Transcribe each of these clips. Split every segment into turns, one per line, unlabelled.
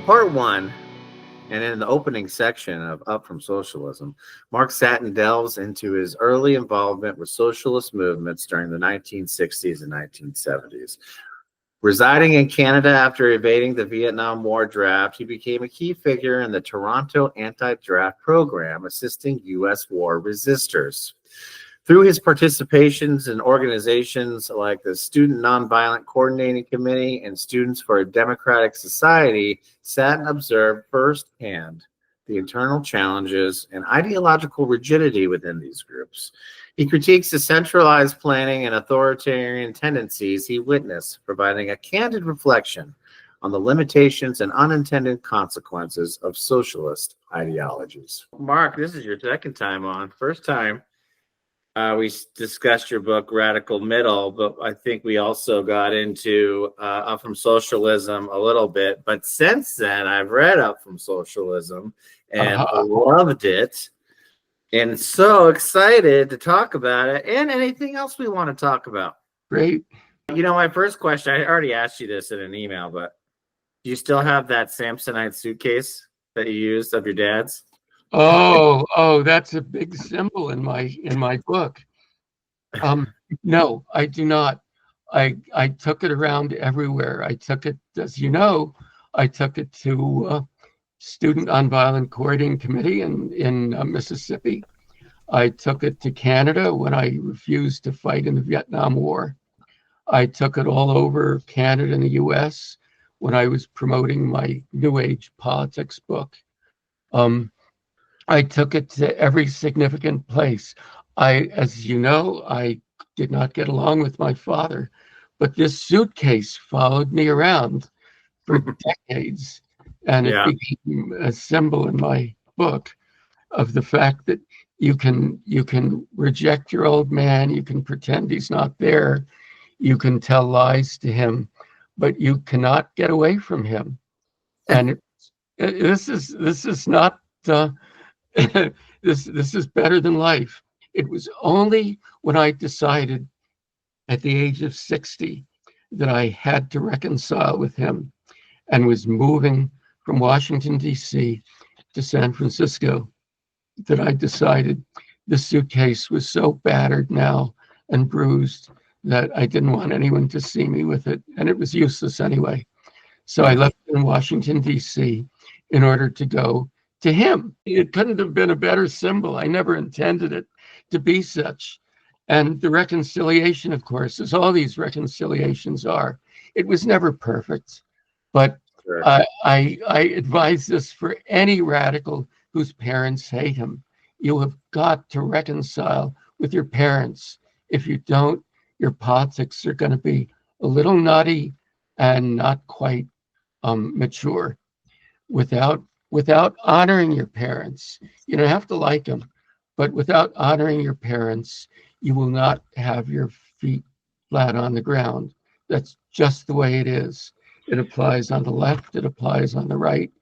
Part one, and in the opening section of Up From Socialism, Mark Satin delves into his early involvement with socialist movements during the 1960s and 1970s. Residing in Canada after evading the Vietnam War draft, he became a key figure in the Toronto anti-draft program, assisting U.S. war resistors. Through his participations in organizations like the Student Nonviolent Coordinating Committee and Students for a Democratic Society, Satin observed firsthand the internal challenges and ideological rigidity within these groups. He critiques the centralized planning and authoritarian tendencies he witnessed, providing a candid reflection on the limitations and unintended consequences of socialist ideologies. Mark, this is your second time on. First time, we discussed your book, Radical Middle, but I think we also got into Up From Socialism a little bit. But since then, I've read Up From Socialism and loved it. And so excited to talk about it and anything else we want to talk about.
Great.
You know, my first question, I already asked you this in an email, but do you still have that Samsonite suitcase that you used of your dad's?
Oh, that's a big symbol in my book. No, I do not. I took it around everywhere. I took it, as you know, I took it to Student Nonviolent Coordinating Committee in Mississippi. I took it to Canada when I refused to fight in the Vietnam War. I took it all over Canada and the US when I was promoting my New Age politics book. I took it to every significant place. As you know, I did not get along with my father, but this suitcase followed me around for decades. And it became a symbol in my book of the fact that you can reject your old man, you can pretend he's not there, you can tell lies to him, but you cannot get away from him. And this is not this is better than life. It was only when I decided at the age of 60 that I had to reconcile with him and was moving from Washington, D.C. to San Francisco that I decided the suitcase was so battered now and bruised that I didn't want anyone to see me with it, and it was useless anyway. So I left in Washington, D.C. in order to go to him. It couldn't have been a better symbol. I never intended it to be such. And the reconciliation, of course, as all these reconciliations are, it was never perfect. But I advise this for any radical whose parents hate him. You have got to reconcile with your parents. If you don't, your politics are going to be a little nutty and not quite mature. Without honoring your parents, you don't have to like them, but without honoring your parents, you will not have your feet flat on the ground. That's just the way it is. It applies on the left, it applies on the right,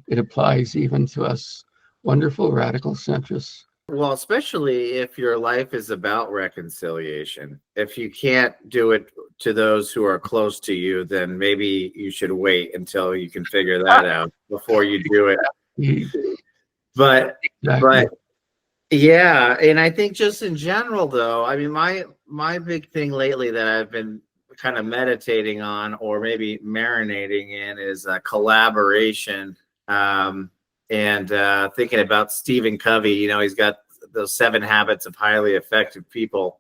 it applies even to us wonderful radical centrists.
Well, especially if your life is about reconciliation. If you can't do it to those who are close to you, then maybe you should wait until you can figure that out before you do it. But yeah, and I think just in general, though, I mean, my big thing lately that I've been kind of meditating on, or maybe marinating in, is collaboration. And thinking about Stephen Covey, you know, he's got those 7 habits of highly effective people.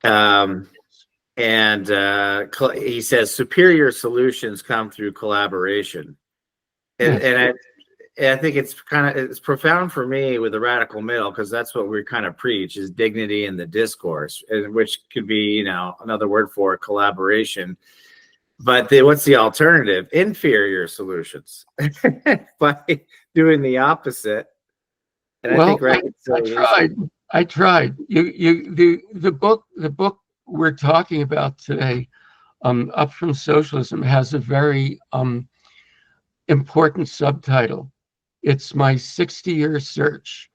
And he says superior solutions come through collaboration. And I think it's profound for me with the radical middle, because that's what we kind of preach, is dignity in the discourse, which could be, you know, another word for collaboration. But what's the alternative? Inferior solutions by doing the opposite. And
well, I tried. The book we're talking about today, Up From Socialism, has a very important subtitle. It's my 60-year search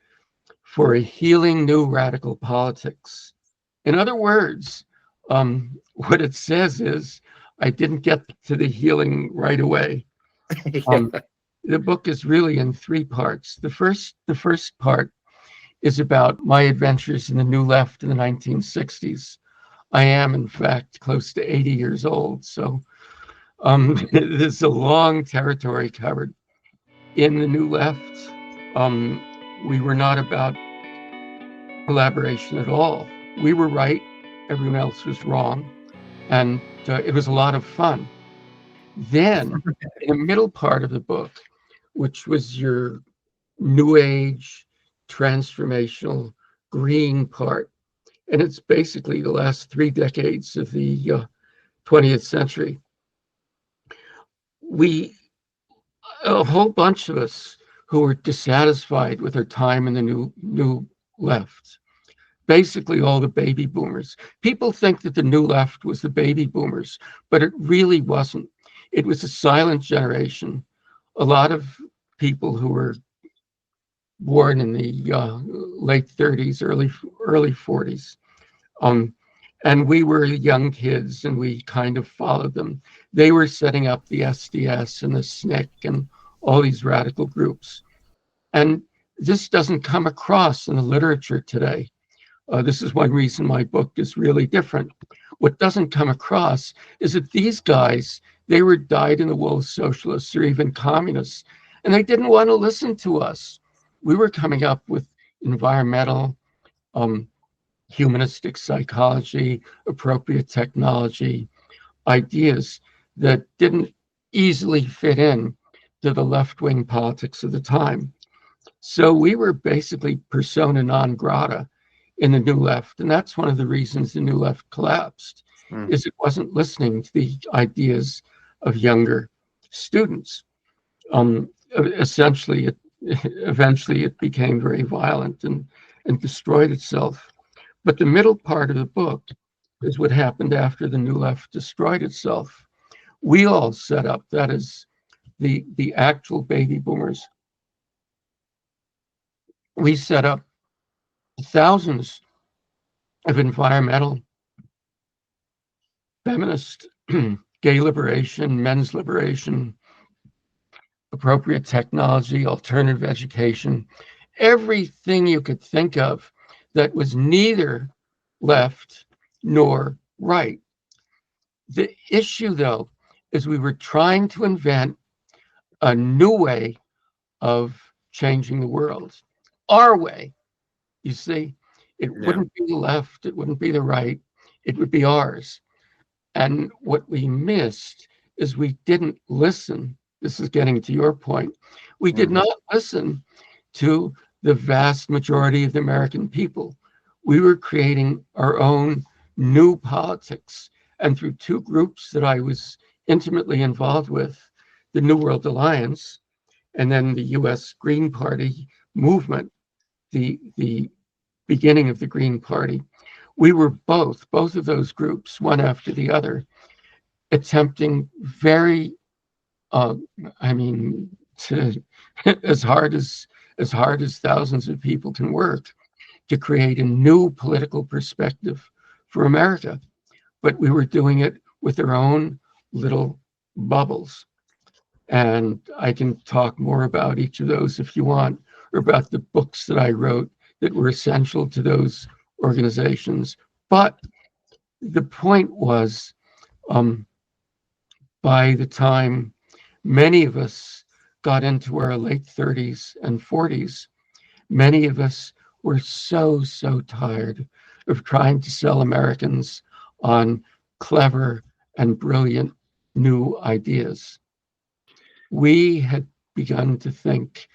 for a healing new radical politics. In other words, what it says is, I didn't get to the healing right away. Um, the book is really in three parts. The first part is about my adventures in the New Left in the 1960s. I am, in fact, close to 80 years old, so there's a long territory covered. In the New Left, um, we were not about collaboration at all. We were right, everyone else was wrong, and it was a lot of fun. Then, in the middle part of the book, which was your New Age, transformational, green part, and it's basically the last 3 decades of the 20th century. We, a whole bunch of us who were dissatisfied with our time in the new left, basically all the baby boomers. People think that the new left was the baby boomers, but it really wasn't. It was a silent generation. A lot of people who were born in the late 30s, early 40s. And we were young kids and we kind of followed them. They were setting up the SDS and the SNCC and all these radical groups. And this doesn't come across in the literature today. This is one reason my book is really different. What doesn't come across is that these guys, they were dyed-in-the-wool socialists or even communists, and they didn't want to listen to us. We were coming up with environmental, humanistic psychology, appropriate technology, ideas that didn't easily fit in to the left-wing politics of the time. So we were basically persona non grata in the New Left, and that's one of the reasons the New Left collapsed, is it wasn't listening to the ideas of younger students. Eventually, it became very violent and destroyed itself. But the middle part of the book is what happened after the New Left destroyed itself. We all set up, that is, the actual baby boomers, we set up thousands of environmental, feminist, gay liberation, men's liberation, appropriate technology, alternative education, everything you could think of that was neither left nor right. The issue, though, is we were trying to invent a new way of changing the world, our way. You see, it wouldn't be the left, it wouldn't be the right, it would be ours. And what we missed is we didn't listen. This is getting to your point. We did not listen to the vast majority of the American people. We were creating our own new politics. And through two groups that I was intimately involved with, the New World Alliance and then the US Green Party movement, the beginning of the Green Party, we were both of those groups, one after the other, attempting very, to as hard as thousands of people can work to create a new political perspective for America. But we were doing it with our own little bubbles. And I can talk more about each of those if you want, or about the books that I wrote that were essential to those organizations. But the point was, by the time many of us got into our late 30s and 40s, many of us were so tired of trying to sell Americans on clever and brilliant new ideas. We had begun to think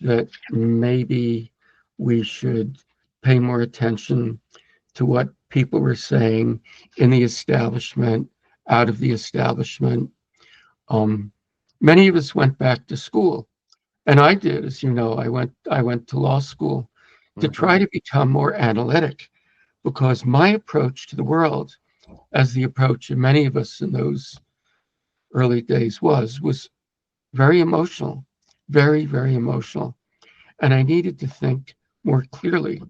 that maybe we should pay more attention to what people were saying in the establishment, out of the establishment. Many of us went back to school, and I did, as you know. I went to law school to try to become more analytic, because my approach to the world, as the approach of many of us in those early days was very emotional, very emotional. And I needed to think more clearly,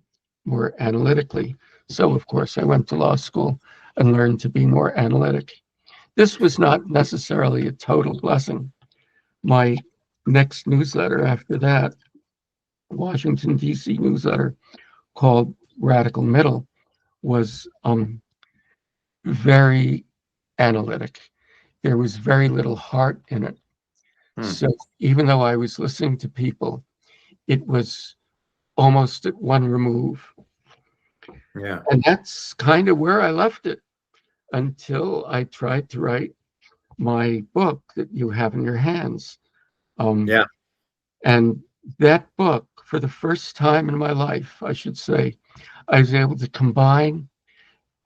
more analytically. So, of course, I went to law school and learned to be more analytic. This was not necessarily a total blessing. My next newsletter after that, Washington, D.C. newsletter called Radical Middle, was very analytic. There was very little heart in it.
Hmm.
So even though I was listening to people, it was almost at one remove.
Yeah.
And that's kind of where I left it until I tried to write my book that you have in your hands.
Yeah.
And that book, for the first time in my life, I should say, I was able to combine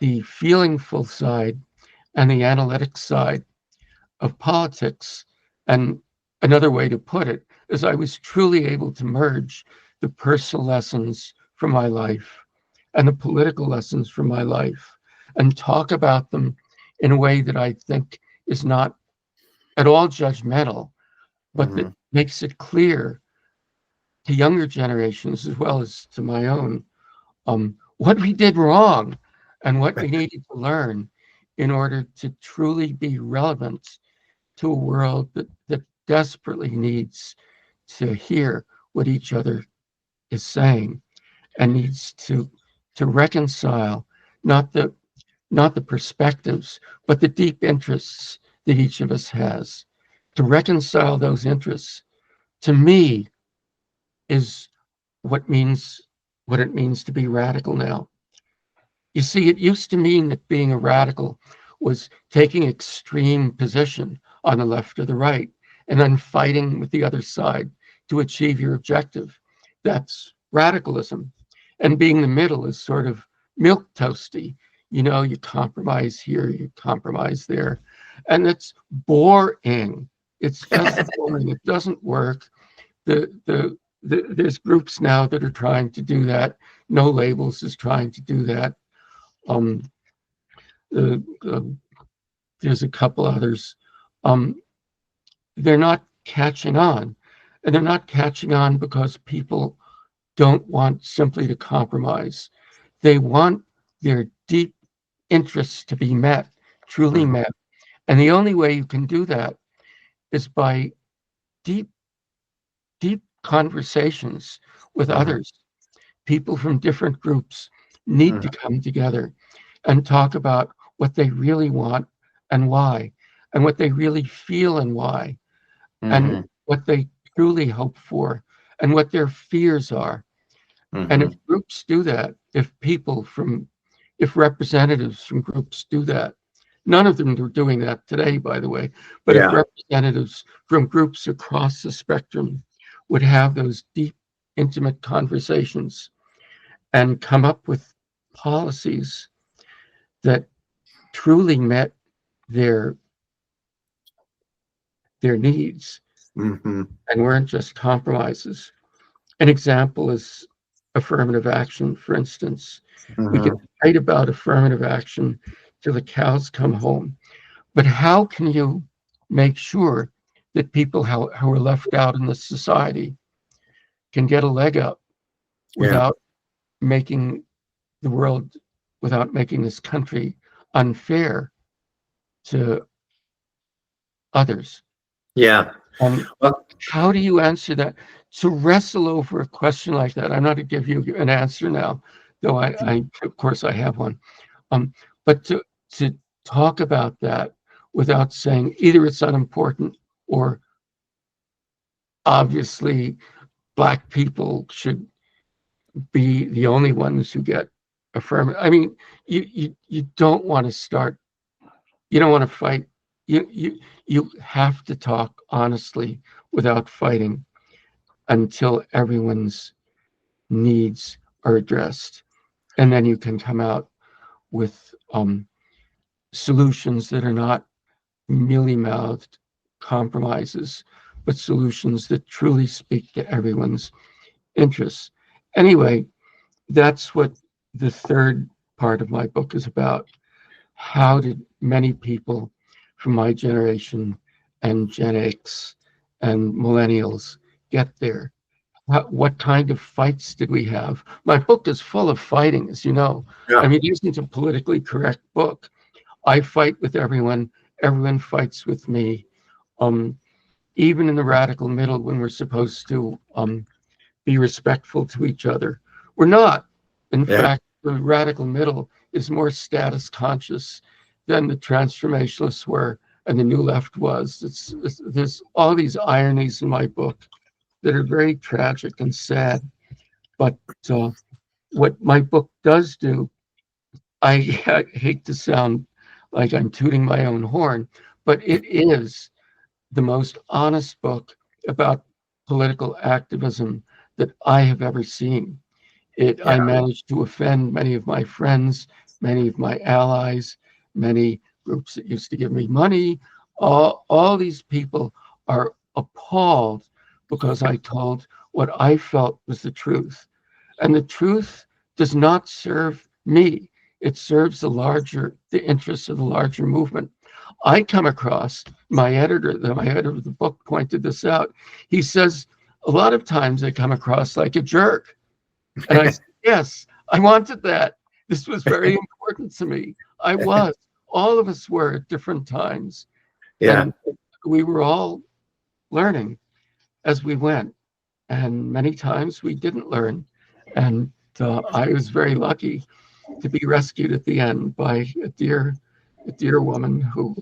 the feelingful side and the analytic side of politics. And another way to put it is I was truly able to merge the personal lessons from my life and the political lessons from my life and talk about them in a way that I think is not at all judgmental, but that
Hmm.
makes it clear to younger generations as well as to my own what we did wrong and what we needed to learn in order to truly be relevant to a world that desperately needs to hear what each other is saying and needs to reconcile not the not the perspectives, but the deep interests that each of us has. To reconcile those interests, to me, is what means what it means to be radical now. You see, it used to mean that being a radical was taking extreme position on the left or the right and then fighting with the other side to achieve your objective. That's radicalism. And being the middle is sort of milk toasty. You know, you compromise here, you compromise there. And it's boring. It's just boring. It doesn't work. There's groups now that are trying to do that. No Labels is trying to do that. Um, uh, uh, there's a couple others. Um, they're not catching on, and they're not catching on because people don't want simply to compromise. They want their deep interests to be met, truly
Hmm.
met. And the only way you can do that is by deep, deep conversations with
Hmm.
others. People from different groups need to
Hmm.
come together and talk about what they really want and why, and what they really feel and why, and
Hmm.
what they truly hope for, and what their fears are. And if
Hmm.
groups do that, if representatives from groups do that, none of them are doing that today, by the way, but if
Yeah.
representatives from groups across the spectrum would have those deep, intimate conversations and come up with policies that truly met their their needs
Hmm.
and weren't just compromises. An example is affirmative action, for instance. We can
Hmm.
fight about affirmative action till the cows come home, but how can you make sure that people who are left out in this society can get a leg up
Yeah.
without making the world, without making this country unfair to others?
Yeah.
And
Well,
how do you answer that? To wrestle over a question like that, I'm not going to give you an answer now, though I of course I have one. But to talk about that without saying either it's unimportant or obviously Black people should be the only ones who get affirmative. I mean, you don't want to start. You don't want to fight. You have to talk honestly without fighting until everyone's needs are addressed. And then you can come out with solutions that are not mealy mouthed compromises, but solutions that truly speak to everyone's interests. Anyway, that's what the third part of my book is about. How did many people from my generation and Gen X and millennials get there? What kind of fights did we have? My book is full of fighting, as you know. I
yeah.
mean, it isn't a politically correct book. I fight with everyone. Everyone fights with me. Um, even in the radical middle, when we're supposed to be respectful to each other, we're not. In
Yeah.
fact, the radical middle is more status conscious than the transformationists were and the new left was. There's all these ironies in my book that are very tragic and sad. But what my book does do, I hate to sound like I'm tooting my own horn, but it is the most honest book about political activism that I have ever seen. I
Yeah.
managed to offend many of my friends, many of my allies, many groups that used to give me money. All these people are appalled because I told what I felt was the truth. And the truth does not serve me. It serves the interests of the larger movement. I come across my editor of the book pointed this out. He says, a lot of times I come across like a jerk. And I said, yes, I wanted that. This was very important to me. I was. All of us were at different times.
Yeah.
And we were all learning as we went. And many times we didn't learn. And I was very lucky to be rescued at the end by a dear woman who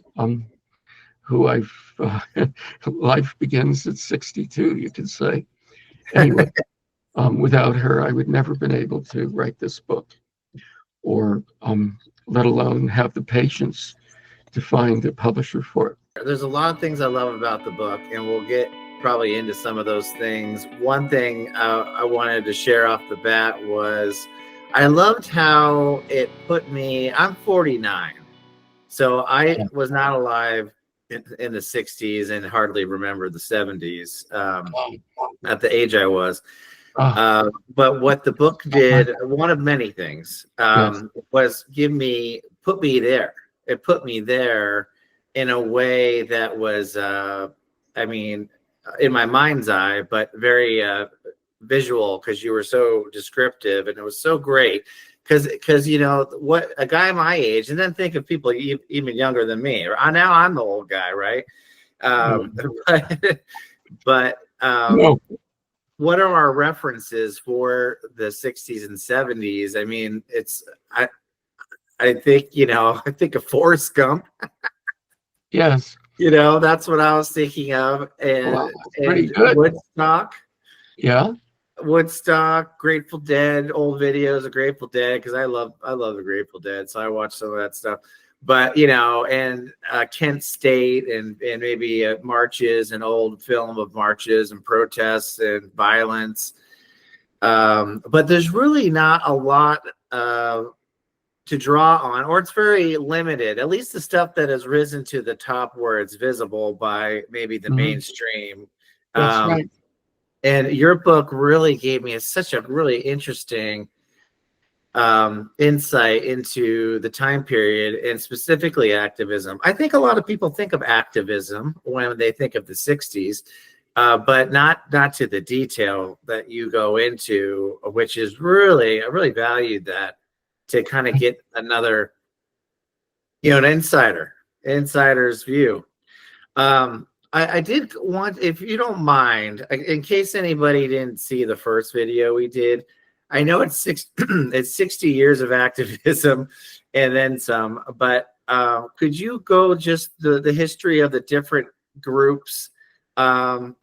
I've life begins at 62, you could say. Anyway, without her, I would never been able to write this book, or let alone have the patience to find a publisher for it.
There's a lot of things I love about the book, and we'll get probably into some of those things. One thing I wanted to share off the bat was I loved how it put me, I'm 49, so I was not alive in the 60s and hardly remember the 70s at the age I was. But what the book did, one of many things, was put me there. It put me there in a way that was, I mean, in my mind's eye, but very visual, because you were so descriptive, and it was so great. Because you know what, a guy my age, and then think of people even younger than me. Now I'm the old guy, right? But what are our references for the 60s and 70s? I mean, I think, I think of Forrest Gump.
Yes.
That's what I was thinking of. And
pretty good.
Woodstock.
Yeah.
Woodstock, Grateful Dead, old videos of Grateful Dead, because I love the Grateful Dead, so I watch some of that stuff. But and Kent State, and maybe marches, an old film of marches and protests and violence. But there's really not a lot to draw on, or it's very limited. At least the stuff that has risen to the top, where it's visible by maybe the mainstream.
That's right.
And your book really gave me such a really interesting insight into the time period, and specifically activism. I think a lot of people think of activism when they think of the 60s, but not to the detail that you go into, which is really, I really valued that, to kind of get another, an insider's view. I did want, if you don't mind, in case anybody didn't see the first video we did, I know it's 60 years of activism and then some, but could you go just the history of the different groups, and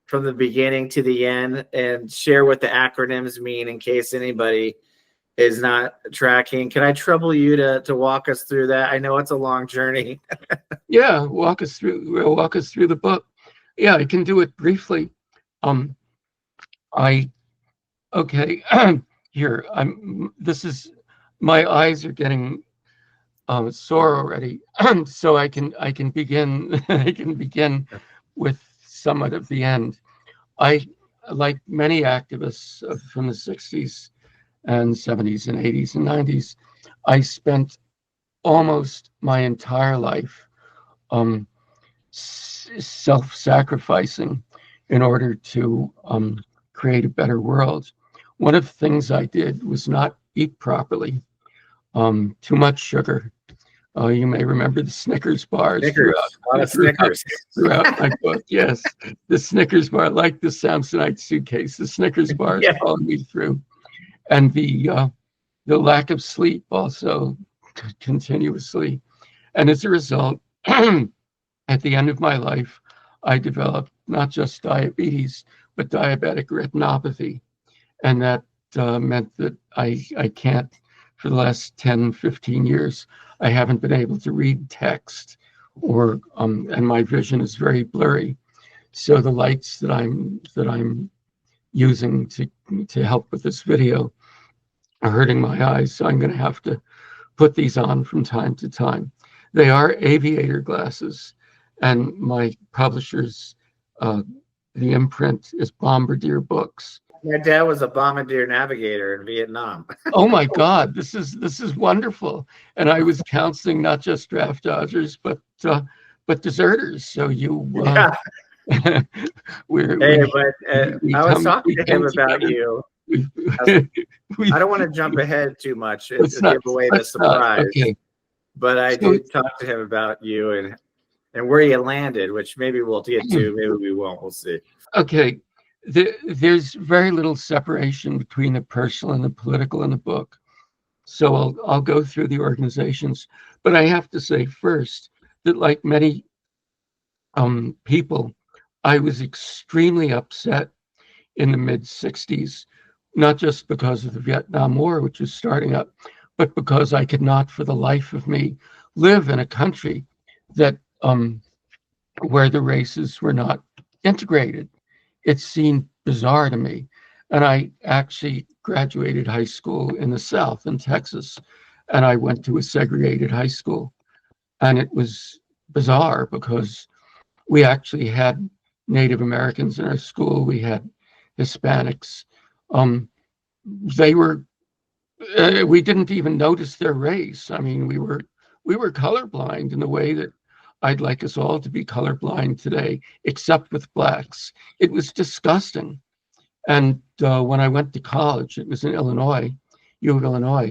from the beginning to the end, and share what the acronyms mean in case anybody is not tracking? Can I trouble you to walk us through that? I know it's a long journey.
Yeah, walk us through the book. Yeah, I can do it briefly. Okay, here, my eyes are getting sore already. So I can begin I can begin with somewhat of the end. I, like many activists from the 60s and 70s and 80s and 90s, I spent almost my entire life self-sacrificing in order to create a better world. One of the things I did was not eat properly, too much sugar, You may remember the Snickers bars
Snickers, a lot of Snickers.
throughout my book. Yes, the Snickers bar, like the Samsonite suitcase, the Snickers bars
Yeah.
followed me through, and the lack of sleep also continuously. And as a result, at the end of my life, I developed not just diabetes, but diabetic retinopathy. And that meant that I can't, for the last 10, 15 years, I haven't been able to read text, or and my vision is very blurry. So the lights that I'm using to help with this video are hurting my eyes. So I'm going to have to put these on from time to time. They are aviator glasses, and my publisher's, the imprint is Bombardier Books.
My dad was a bombardier navigator in Vietnam.
Oh my God, this is wonderful. And I was counseling not just draft dodgers, but deserters. So you,
Yeah.
I
was talking to him about you. I don't want to jump ahead too much and give away the surprise.
Okay.
But I did talk to him about you and where you landed, which maybe we'll get to, maybe we won't. We'll see.
Okay. There's very little separation between the personal and the political in the book. So I'll go through the organizations. But I have to say first that, like many people, I was extremely upset in the mid-'60s, not just because of the Vietnam War, which was starting up, but because I could not for the life of me live in a country that where the races were not integrated. It seemed bizarre to me. And I actually graduated high school in the South, in Texas, and I went to a segregated high school. And it was bizarre because we actually had Native Americans in our school. We had Hispanics. They were, we didn't even notice their race. I mean, we were colorblind in the way that I'd like us all to be colorblind today, except with blacks. It was disgusting. And when I went to college, it was in Illinois, U of Illinois.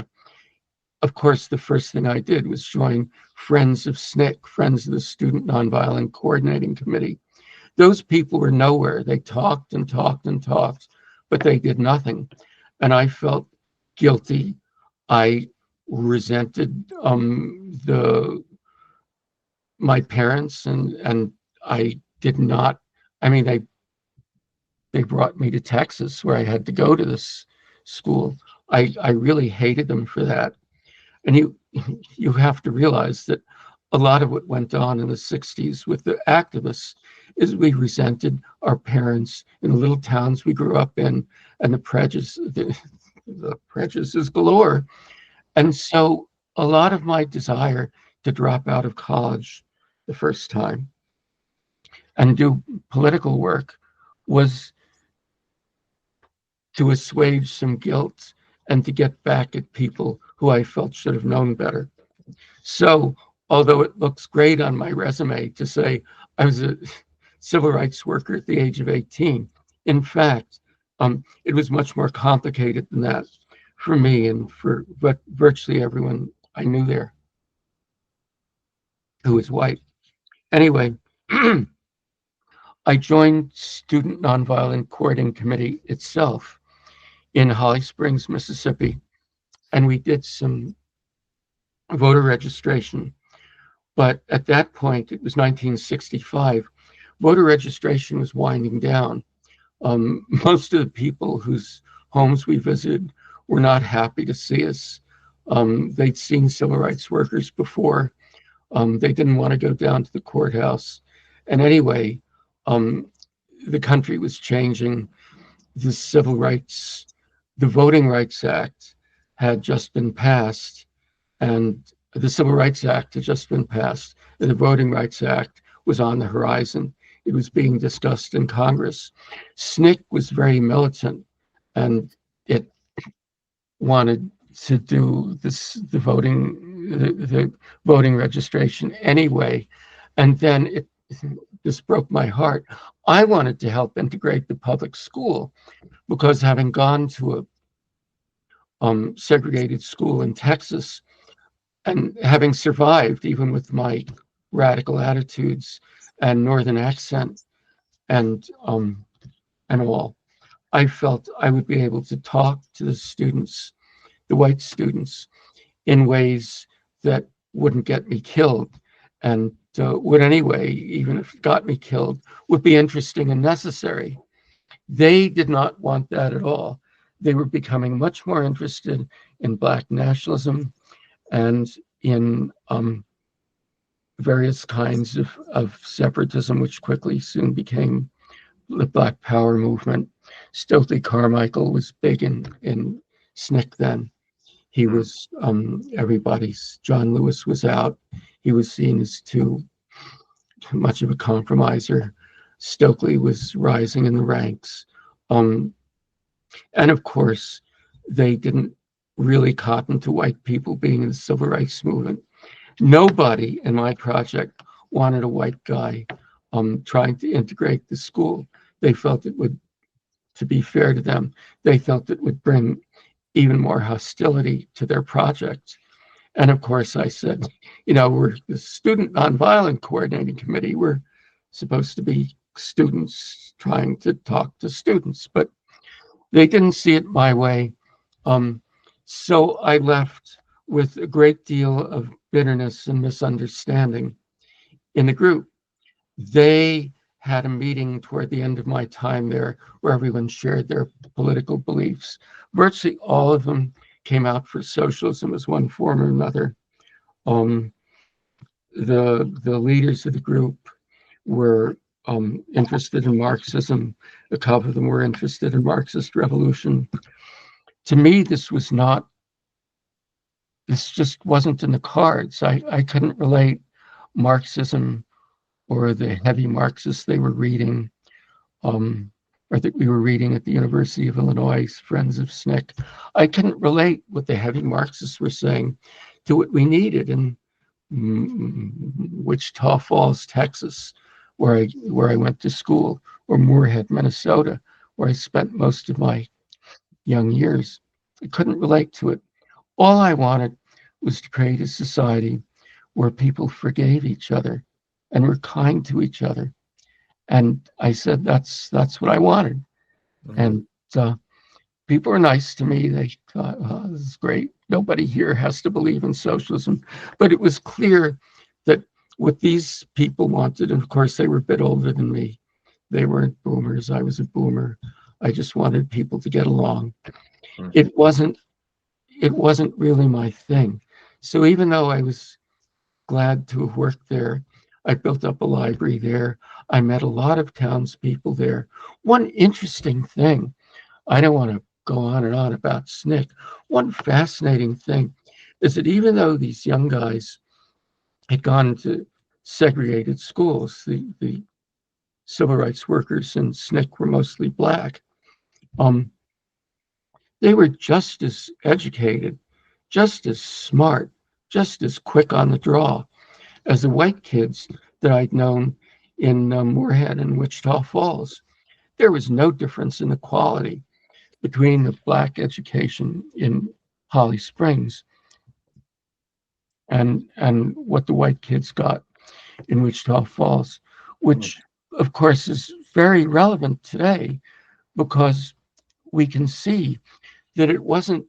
Of course, the first thing I did was join Friends of SNCC, Friends of the Student Nonviolent Coordinating Committee. Those people were nowhere. They talked and talked and talked, but they did nothing. And I felt guilty. I resented my parents, and I did not. I mean, they brought me to Texas, where I had to go to this school. I really hated them for that. And you have to realize that a lot of what went on in the 60s with the activists is we resented our parents in the little towns we grew up in, and the prejudices galore. And so a lot of my desire to drop out of college the first time and do political work was to assuage some guilt and to get back at people who I felt should have known better. So, although it looks great on my resume to say I was a civil rights worker at the age of 18, in fact, it was much more complicated than that for me and for virtually everyone I knew there who was white. Anyway, I joined Student Nonviolent Coordinating Committee itself in Holly Springs, Mississippi, and we did some voter registration. But at that point, it was 1965, voter registration was winding down. Most of the people whose homes we visited were not happy to see us. They'd seen civil rights workers before. They didn't want to go down to the courthouse. And anyway, the country was changing. The Voting Rights Act had just been passed, and the Civil Rights Act had just been passed, and the Voting Rights Act was on the horizon. It was being discussed in Congress. SNCC was very militant, and it wanted to do the voting registration anyway. And then this broke my heart. I wanted to help integrate the public school because, having gone to a segregated school in Texas, and having survived, even with my radical attitudes and northern accent and all, I felt I would be able to talk to the students, the white students, in ways that wouldn't get me killed, and would anyway, even if it got me killed, would be interesting and necessary. They did not want that at all. They were becoming much more interested in Black nationalism and in various kinds of separatism, which quickly soon became the Black Power movement. Stokely Carmichael was big in SNCC then. He was everybody's. John Lewis was out. He was seen as too much of a compromiser. Stokely was rising in the ranks. And of course, they didn't really cotton to white people being in the civil rights movement. Nobody in my project wanted a white guy trying to integrate the school. They felt it would, to be fair to them, they felt it would bring even more hostility to their project. And of course, I said, we're the Student Nonviolent Coordinating Committee. We're supposed to be students trying to talk to students, but they didn't see it my way. So I left with a great deal of bitterness and misunderstanding in the group. They had a meeting toward the end of my time there where everyone shared their political beliefs. Virtually all of them came out for socialism as one form or another. The leaders of the group were interested in Marxism. A couple of them were interested in Marxist revolution. To me, this just wasn't in the cards. I couldn't relate Marxism or the heavy Marxists they were reading, or that we were reading at the University of Illinois, Friends of SNCC. I couldn't relate what the heavy Marxists were saying to what we needed in Wichita Falls, Texas, where I went to school, or Moorhead, Minnesota, where I spent most of my young years. I couldn't relate to it. All I wanted was to create a society where people forgave each other and were kind to each other. And I said, that's what I wanted. And people were nice to me. They thought, oh, this is great. Nobody here has to believe in socialism. But it was clear that what these people wanted, and of course they were a bit older than me. They weren't boomers. I was a boomer. I just wanted people to get along. It wasn't really my thing. So even though I was glad to have worked there, I built up a library there. I met a lot of townspeople there. One interesting thing, I don't want to go on and on about SNCC. One fascinating thing is that even though these young guys had gone to segregated schools, the civil rights workers in SNCC were mostly Black, they were just as educated, just as smart, just as quick on the draw as the white kids that I'd known in Moorhead and Wichita Falls. There was no difference in the quality between the Black education in Holly Springs and what the white kids got in Wichita Falls, which of course is very relevant today because we can see that it wasn't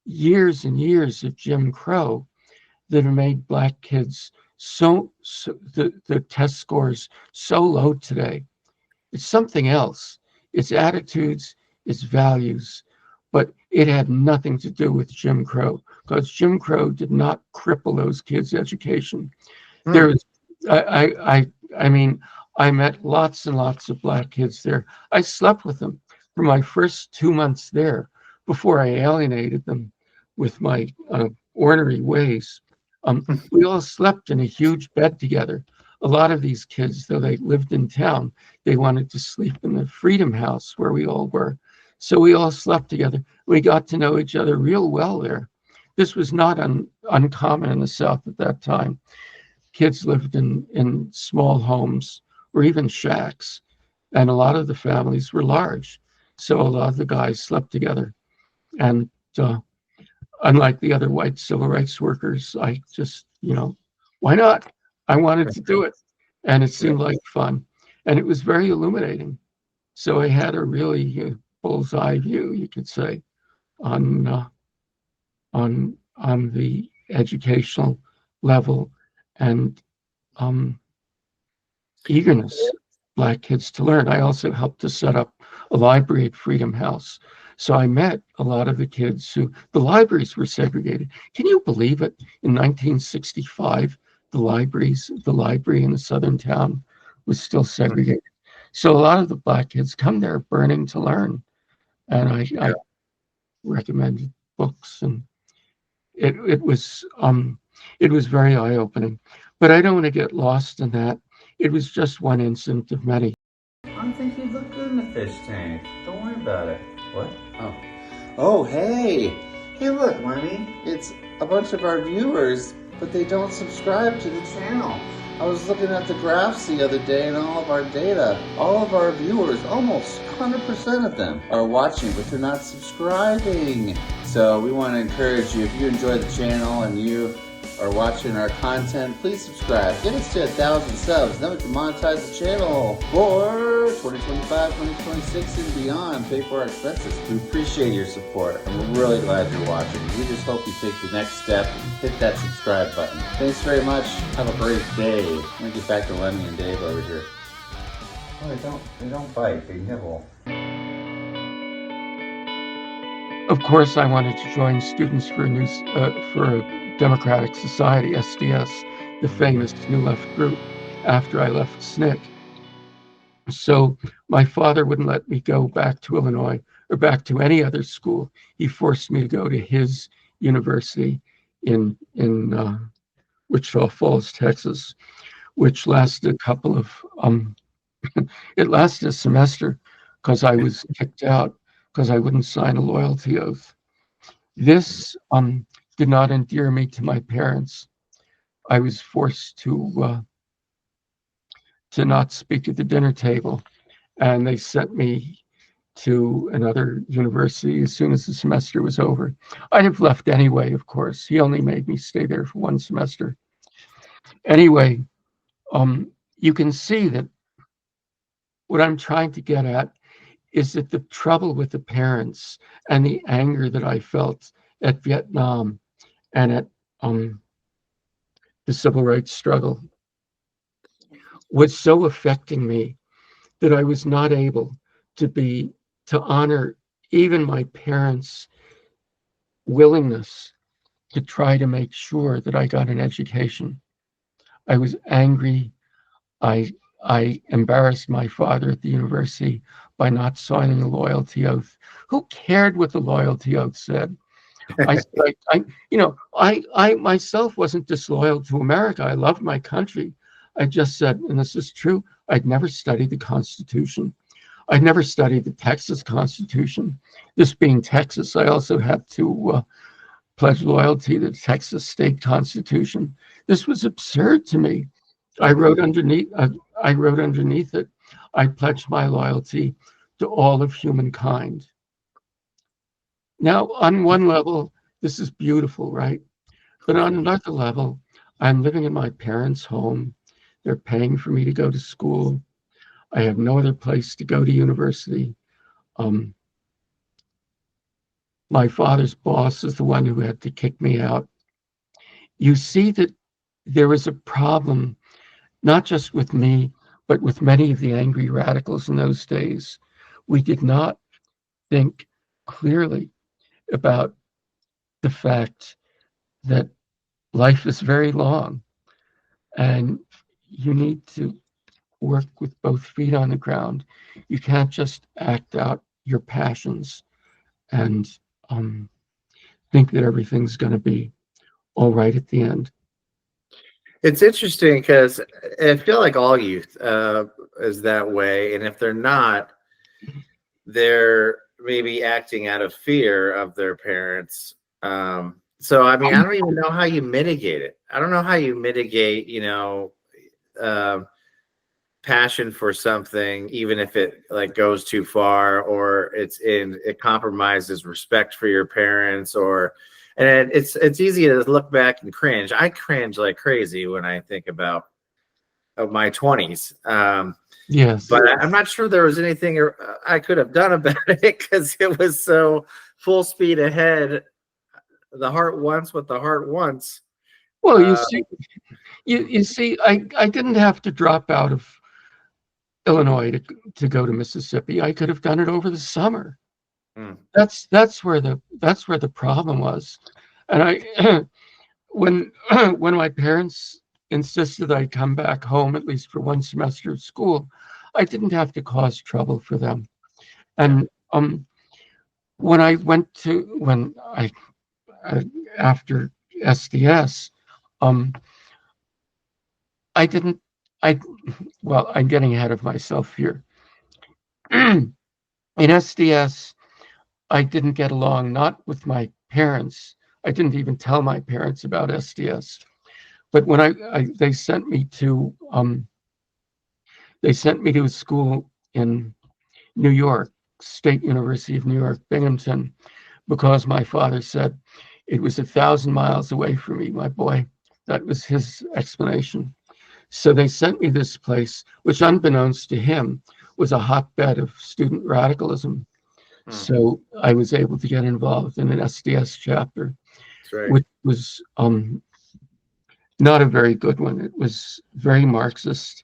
years and years of Jim Crow that have made Black kids so the test scores so low today. It's something else. It's attitudes, it's values, but it had nothing to do with Jim Crow because Jim Crow did not cripple those kids' education. There was, I mean, I met lots and lots of Black kids there. I slept with them for my first 2 months there before I alienated them with my ornery ways. We all slept in a huge bed together. A lot of these kids, though they lived in town, they wanted to sleep in the Freedom House where we all were. So we all slept together. We got to know each other real well there. This was not uncommon in the South at that time. Kids lived in small homes or even shacks, and a lot of the families were large. So a lot of the guys slept together. And unlike the other white civil rights workers, I just, why not? I wanted to do it. And it seemed like fun. And it was very illuminating. So I had a really bullseye view, you could say, on the educational level and eagerness Black kids to learn. I also helped to set up a library at Freedom House. So I met a lot of the kids the libraries were segregated. Can you believe it? In 1965, the library in the southern town was still segregated. So a lot of the Black kids come there burning to learn. And I recommended books, and it was very eye-opening. But I don't want to get lost in that. It was just one incident of many.
I think you look good in the fish tank. Don't worry about it. What? Oh. Oh, hey. Hey, look, Lenny. It's a bunch of our viewers, but they don't subscribe to the channel. I was looking at the graphs the other day and all of our data. All of our viewers, almost 100% of them, are watching, but they're not subscribing. So we want to encourage you, if you enjoy the channel and you are watching our content, please subscribe. Get us to 1,000 subs, then we can monetize the channel for 2025, 2026, and beyond. Pay for our expenses. We appreciate your support, and we're really glad you're watching. We just hope you take the next step, hit that subscribe button. Thanks very much. Have a great day. I'm gonna get back to Lenny and Dave over here. Oh, they don't bite. They nibble.
Of course, I wanted to join Students for a Democratic Society, SDS, the famous New Left group, after I left SNCC. So my father wouldn't let me go back to Illinois or back to any other school. He forced me to go to his university in Wichita Falls, Texas, which lasted a couple of, it lasted a semester because I was kicked out because I wouldn't sign a loyalty oath. This did not endear me to my parents. I was forced to not speak at the dinner table, and they sent me to another university as soon as the semester was over. I'd have left anyway, of course. He only made me stay there for one semester. Anyway, you can see that what I'm trying to get at is that the trouble with the parents and the anger that I felt at Vietnam and at the civil rights struggle was so affecting me that I was not able to honor even my parents' willingness to try to make sure that I got an education. I was angry. I embarrassed my father at the university by not signing a loyalty oath. Who cared what the loyalty oath said? I myself wasn't disloyal to America. I loved my country. I just said, and this is true, I'd never studied the Constitution. I'd never studied the Texas Constitution. This being Texas, I also had to pledge loyalty to the Texas state constitution. This was absurd to me. I wrote underneath it, I pledge my loyalty to all of humankind. Now, on one level, this is beautiful, right? But on another level, I'm living in my parents' home. They're paying for me to go to school. I have no other place to go to university. My father's boss is the one who had to kick me out. You see that there was a problem, not just with me, but with many of the angry radicals in those days. We did not think clearly about the fact that life is very long and you need to work with both feet on the ground. You can't just act out your passions and think that everything's going to be all right at the end.
It's interesting because I feel like all youth is that way. And if they're not, they're maybe acting out of fear of their parents. So, I mean, I don't even know how you mitigate it. I don't know how you mitigate, passion for something, even if it like goes too far or it compromises respect for your parents, or And it's easy to look back and cringe. I cringe like crazy when I think about my 20s.
Yes.
But I'm not sure there was anything I could have done about it because it was so full speed ahead. The heart wants what the heart wants.
Well, you see, I didn't have to drop out of Illinois to go to Mississippi. I could have done it over the summer.
Mm.
That's where the problem was. And I when when my parents insisted I come back home at least for one semester of school, I didn't have to cause trouble for them. And when I after SDS, I didn't I well, I'm getting ahead of myself here. In SDS, I didn't get along not with my parents. I didn't even tell my parents about SDS. But when they sent me to a school in New York, State University of New York, Binghamton, because my father said it was 1,000 miles away from me, my boy. That was his explanation. So they sent me this place, which unbeknownst to him was a hotbed of student radicalism. So I was able to get involved in an SDS chapter,
Right.
which was not a very good one. It was very Marxist.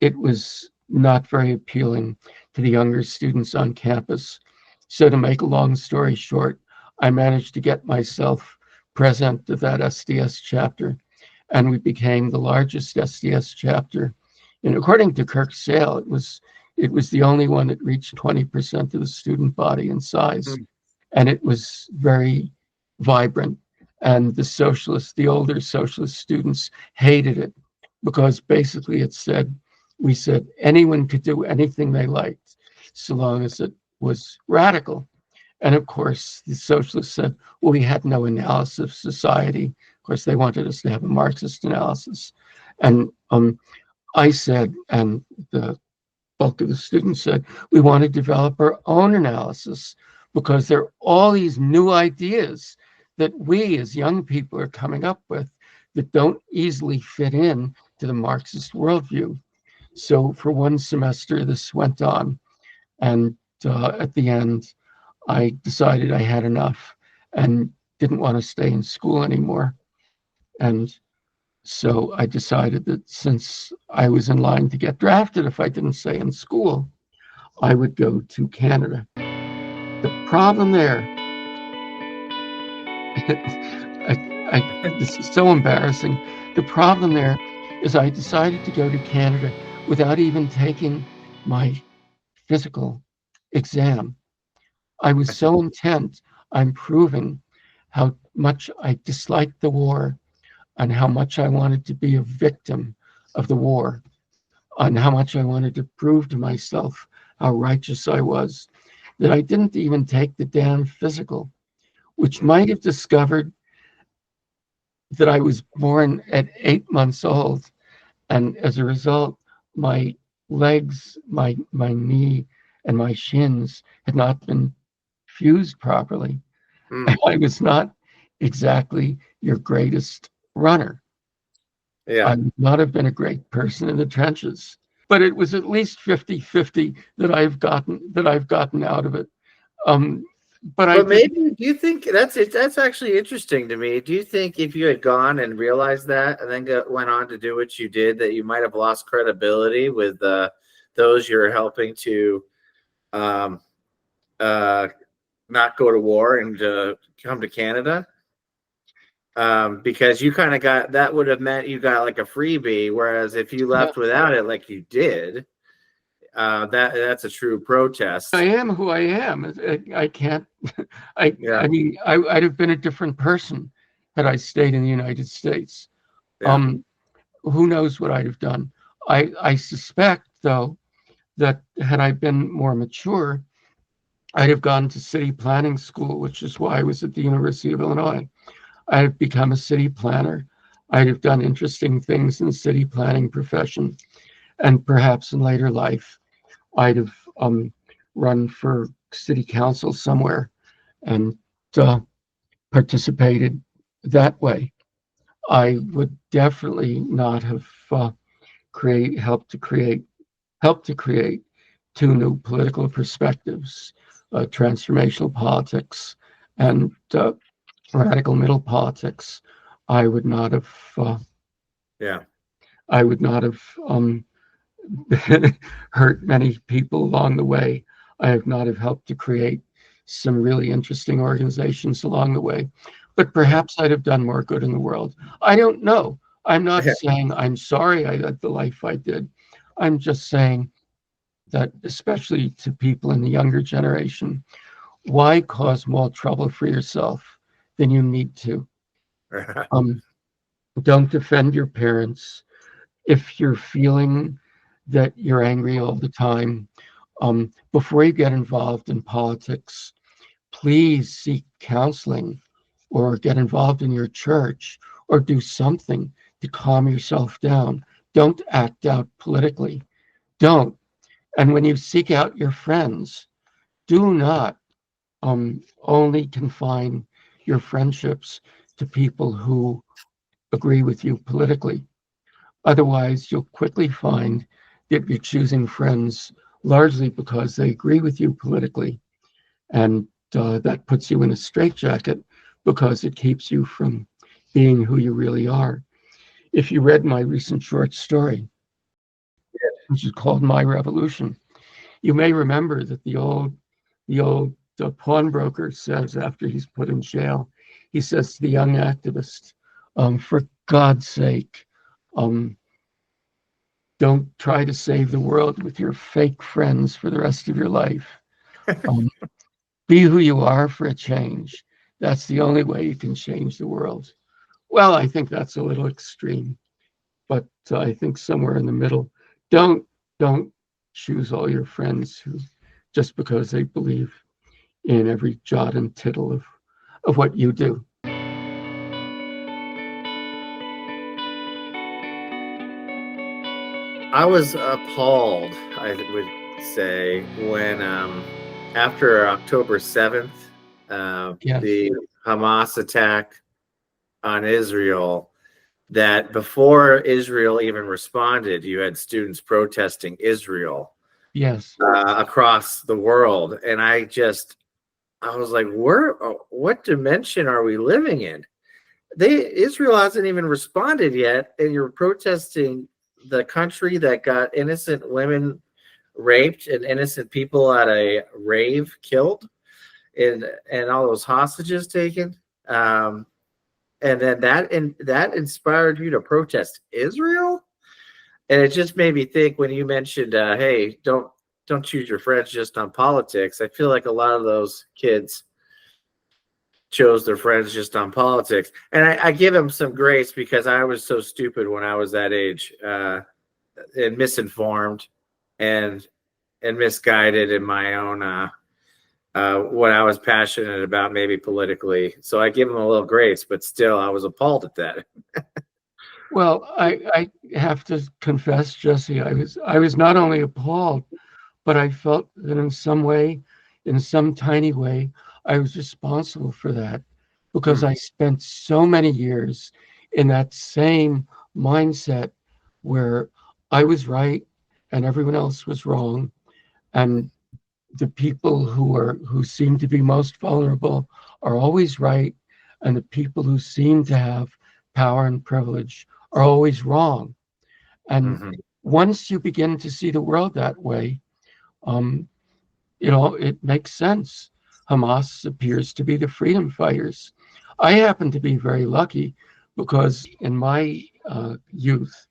It was not very appealing to the younger students on campus. So to make a long story short, I managed to get myself president of that SDS chapter, and we became the largest SDS chapter. And according to Kirk Sale, it was the only one that reached 20% of the student body in size. And it was very vibrant. And the older socialist students hated it because basically we said anyone could do anything they liked so long as it was radical. And of course, the socialists said, well, we had no analysis of society. Of course, they wanted us to have a Marxist analysis. And I said, and the bulk of the students said, we want to develop our own analysis because there are all these new ideas that we as young people are coming up with that don't easily fit in to the Marxist worldview. So for one semester, this went on. And at the end, I decided I had enough and didn't want to stay in school anymore. And so I decided that since I was in line to get drafted, if I didn't stay in school, I would go to Canada. The problem there, this is so embarrassing. The problem there is I decided to go to Canada without even taking my physical exam. I was so intent on proving how much I disliked the war and how much I wanted to be a victim of the war, and how much I wanted to prove to myself how righteous I was, that I didn't even take the damn physical, which might have discovered that I was born at 8 months old. And as a result, my legs, my knee, and my shins had not been fused properly. I was not exactly your greatest runner.
Yeah.
I would not have been a great person in the trenches, but it was at least 50-50 that I've gotten out of it.
But maybe, do you think that's actually interesting to me? Do you think if you had gone and realized that and then went on to do what you did, that you might have lost credibility with those you're helping to not go to war and come to Canada? Because you kind of that would have meant you got like a freebie, whereas if you left without it, like you did, that's a true protest.
I am who I am. I can't. I mean, I'd have been a different person had I stayed in the United States.
Yeah.
Who knows what I'd have done? I suspect, though, that had I been more mature, I'd have gone to city planning school, which is why I was at the University of Illinois. I'd have become a city planner. I'd have done interesting things in the city planning profession. And perhaps in later life, I'd have run for city council somewhere and participated that way. I would definitely not have helped to create two new political perspectives, transformational politics and radical middle politics. I would not have.
Yeah.
I would not have hurt many people along the way. I have not have helped to create some really interesting organizations along the way. But perhaps I'd have done more good in the world. I don't know. I'm not saying I'm sorry I led the life I did. I'm just saying that, especially to people in the younger generation, why cause more trouble for yourself than you need to? Don't defend your parents. If you're feeling that you're angry all the time, before you get involved in politics, please seek counseling or get involved in your church or do something to calm yourself down. Don't act out politically. Don't. And when you seek out your friends, do not only confine your friendships to people who agree with you politically. Otherwise, you'll quickly find that you're choosing friends largely because they agree with you politically. And that puts you in a straitjacket because it keeps you from being who you really are. If you read my recent short story, which is called My Revolution, you may remember that the old pawnbroker says after he's put in jail, he says to the young activist, for God's sake, don't try to save the world with your fake friends for the rest of your life. Be who you are for a change. That's the only way you can change the world. Well, I think that's a little extreme, but I think somewhere in the middle. Don't choose all your friends who just because they believe in every jot and tittle of what you do.
I was appalled, I would say, when after October 7th,
Yes.
the Hamas attack on Israel, that before Israel even responded, you had students protesting Israel
Yes.
across the world. And I was like, what dimension are we living in? Israel hasn't even responded yet, and you're protesting the country that got innocent women raped and innocent people at a rave killed, and all those hostages taken. And then that inspired you to protest Israel, and it just made me think when you mentioned, hey, don't choose your friends just on politics. I feel like a lot of those kids chose their friends just on politics, and I give them some grace because I was so stupid when I was that age, and misinformed, and misguided in my own what I was passionate about, maybe politically. So I give them a little grace, but still, I was appalled at that.
Well, I have to confess, Jesse, I was not only appalled, but I felt that in some way, in some tiny way, I was responsible for that because I spent so many years in that same mindset where I was right and everyone else was wrong, and the people who seem to be most vulnerable are always right, and the people who seem to have power and privilege are always wrong. And once you begin to see the world that way, it makes sense. Hamas appears to be the freedom fighters. I happen to be very lucky because in my youth,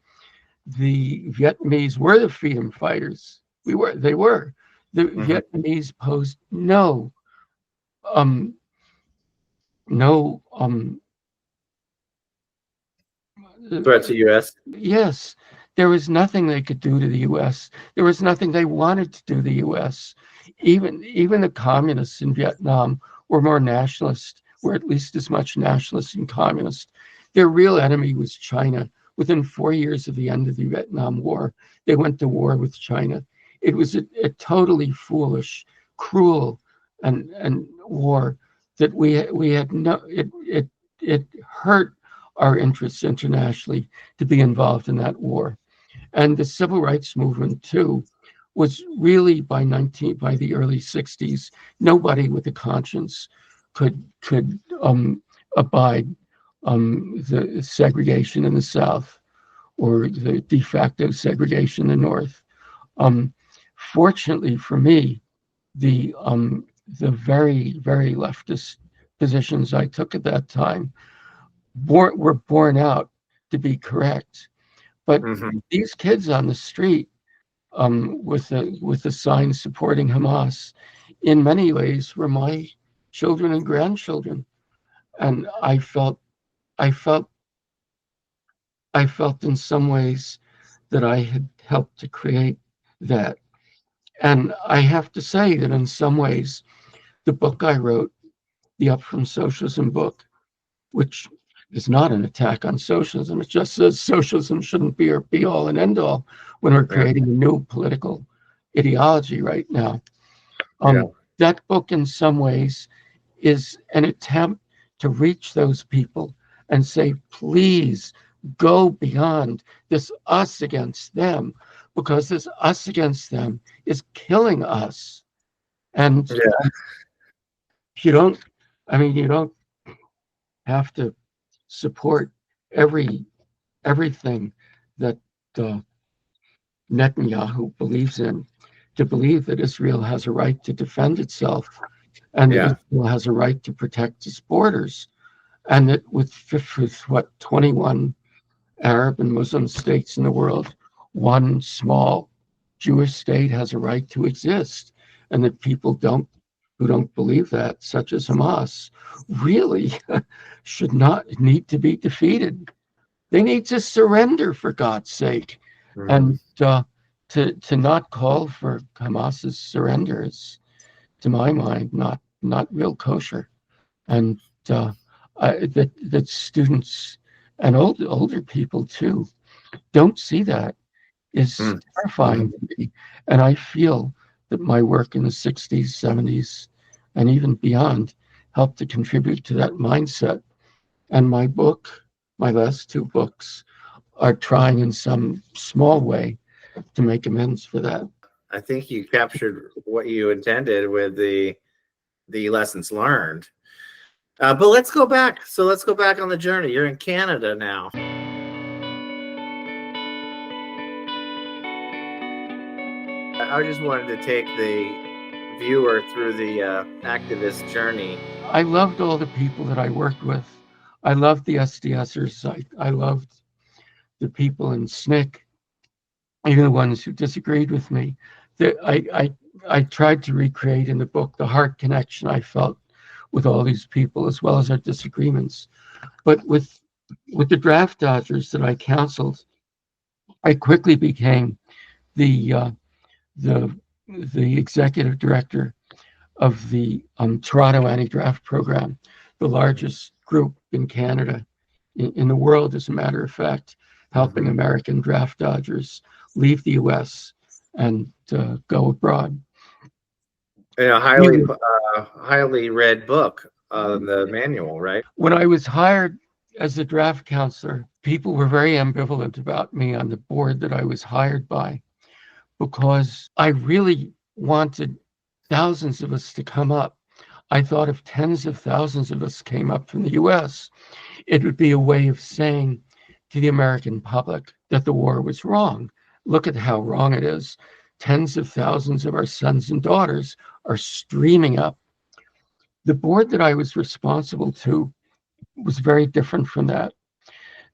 the Vietnamese were the freedom fighters. They were. The Vietnamese posed no
threat to U.S.
Yes, there was nothing they could do to the U.S. There was nothing they wanted to do to the U.S. Even the communists in Vietnam were more nationalist, were at least as much nationalist and communist. Their real enemy was China. Within 4 years of the end of the Vietnam War, they went to war with China. It was a totally foolish, cruel, and war that we had no it hurt our interests internationally to be involved in that war. And the civil rights movement too was really by the early 60s, nobody with a conscience could abide the segregation in the South or the de facto segregation in the North. Um, Fortunately for me, the very leftist positions I took at that time were borne out to be correct. But
Hmm.
these kids on the street with the signs supporting Hamas, in many ways, were my children and grandchildren, and I felt I felt in some ways that I had helped to create that. And I have to say that in some ways, the book I wrote, the Up From Socialism book, which is not an attack on socialism, it just says socialism shouldn't be or be all and end all when we're
Yeah.
creating a new political ideology right now.
Yeah.
That book, in some ways, is an attempt to reach those people and say, please go beyond this us against them, because this us against them is killing us. And
Yeah.
you don't, I mean, you don't have to support everything that uh, Netanyahu believes in to believe that Israel has a right to defend itself and that
Yeah.
Israel has a right to protect its borders, and that with what 21 Arab and Muslim states in the world, one small Jewish state has a right to exist, and that people who don't believe that, such as Hamas, really should not need to be defeated. They need to surrender, for God's sake,
Hmm.
and to not call for Hamas's surrender is, to my mind, not real kosher. And that students and older people too don't see that is
Hmm.
terrifying to me. And I feel that my work in the 60s, 70s, and even beyond helped to contribute to that mindset. And my last two books, are trying in some small way to make amends for that.
I think you captured what you intended with the lessons learned. But let's go back. So let's go back on the journey. You're in Canada now. I just wanted to take the viewer through the activist journey.
I loved all the people that I worked with. I loved the SDSers. I loved the people in SNCC, even the ones who disagreed with me. That I tried to recreate in the book the heart connection I felt with all these people, as well as our disagreements. But with the draft dodgers that I counseled, I quickly became the the the executive director of the Toronto Anti-Draft Program, the largest group in Canada, in the world, as a matter of fact, helping
Mm-hmm.
American draft dodgers leave the U.S. and go abroad.
And a
Really,
highly read book, the manual, right?
when I was hired as a draft counselor, people were very ambivalent about me on the board that I was hired by, because I really wanted thousands of us to come up. I thought if tens of thousands of us came up from the US, it would be a way of saying to the American public that the war was wrong. Look at how wrong it is. Tens of thousands of our sons and daughters are streaming up. The board that I was responsible to was very different from that.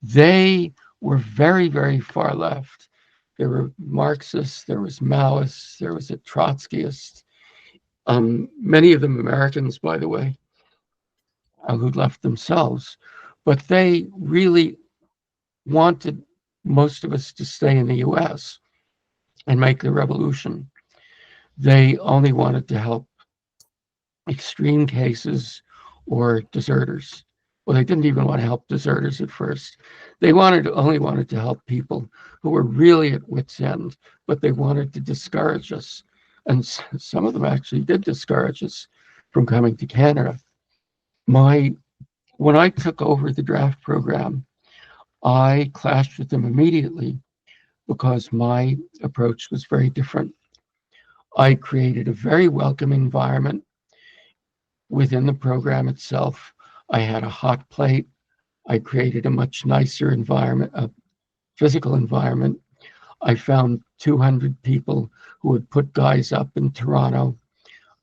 They were very far left. There were Marxists, there was Maoists, there was a Trotskyist, many of them Americans, by the way, who'd left themselves. But they really wanted most of us to stay in the US and make the revolution. They only wanted to help extreme cases or deserters. Well, they didn't even want to help deserters at first. They only wanted to help people who were really at wit's end, but they wanted to discourage us. And some of them actually did discourage us from coming to Canada. When I took over the draft program, I clashed with them immediately because my approach was very different. I created a very welcoming environment within the program itself. I had a hot plate. I created a much nicer environment, a physical environment. I found 200 people who would put guys up in Toronto.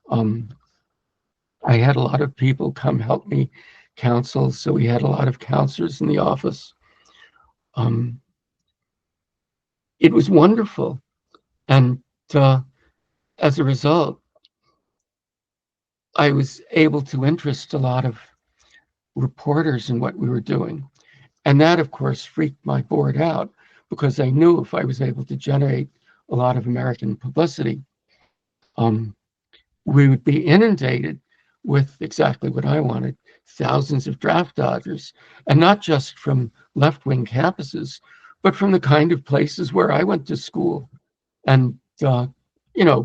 Um, I had a lot of people come help me counsel, so we had a lot of counselors in the office. Um, it was wonderful, and as a result, I was able to interest a lot of reporters in what we were doing. And that, of course, freaked my board out because I knew if I was able to generate a lot of American publicity, um, we would be inundated with exactly what I wanted, thousands of draft dodgers, and not just from left-wing campuses, but from the kind of places where I went to school and,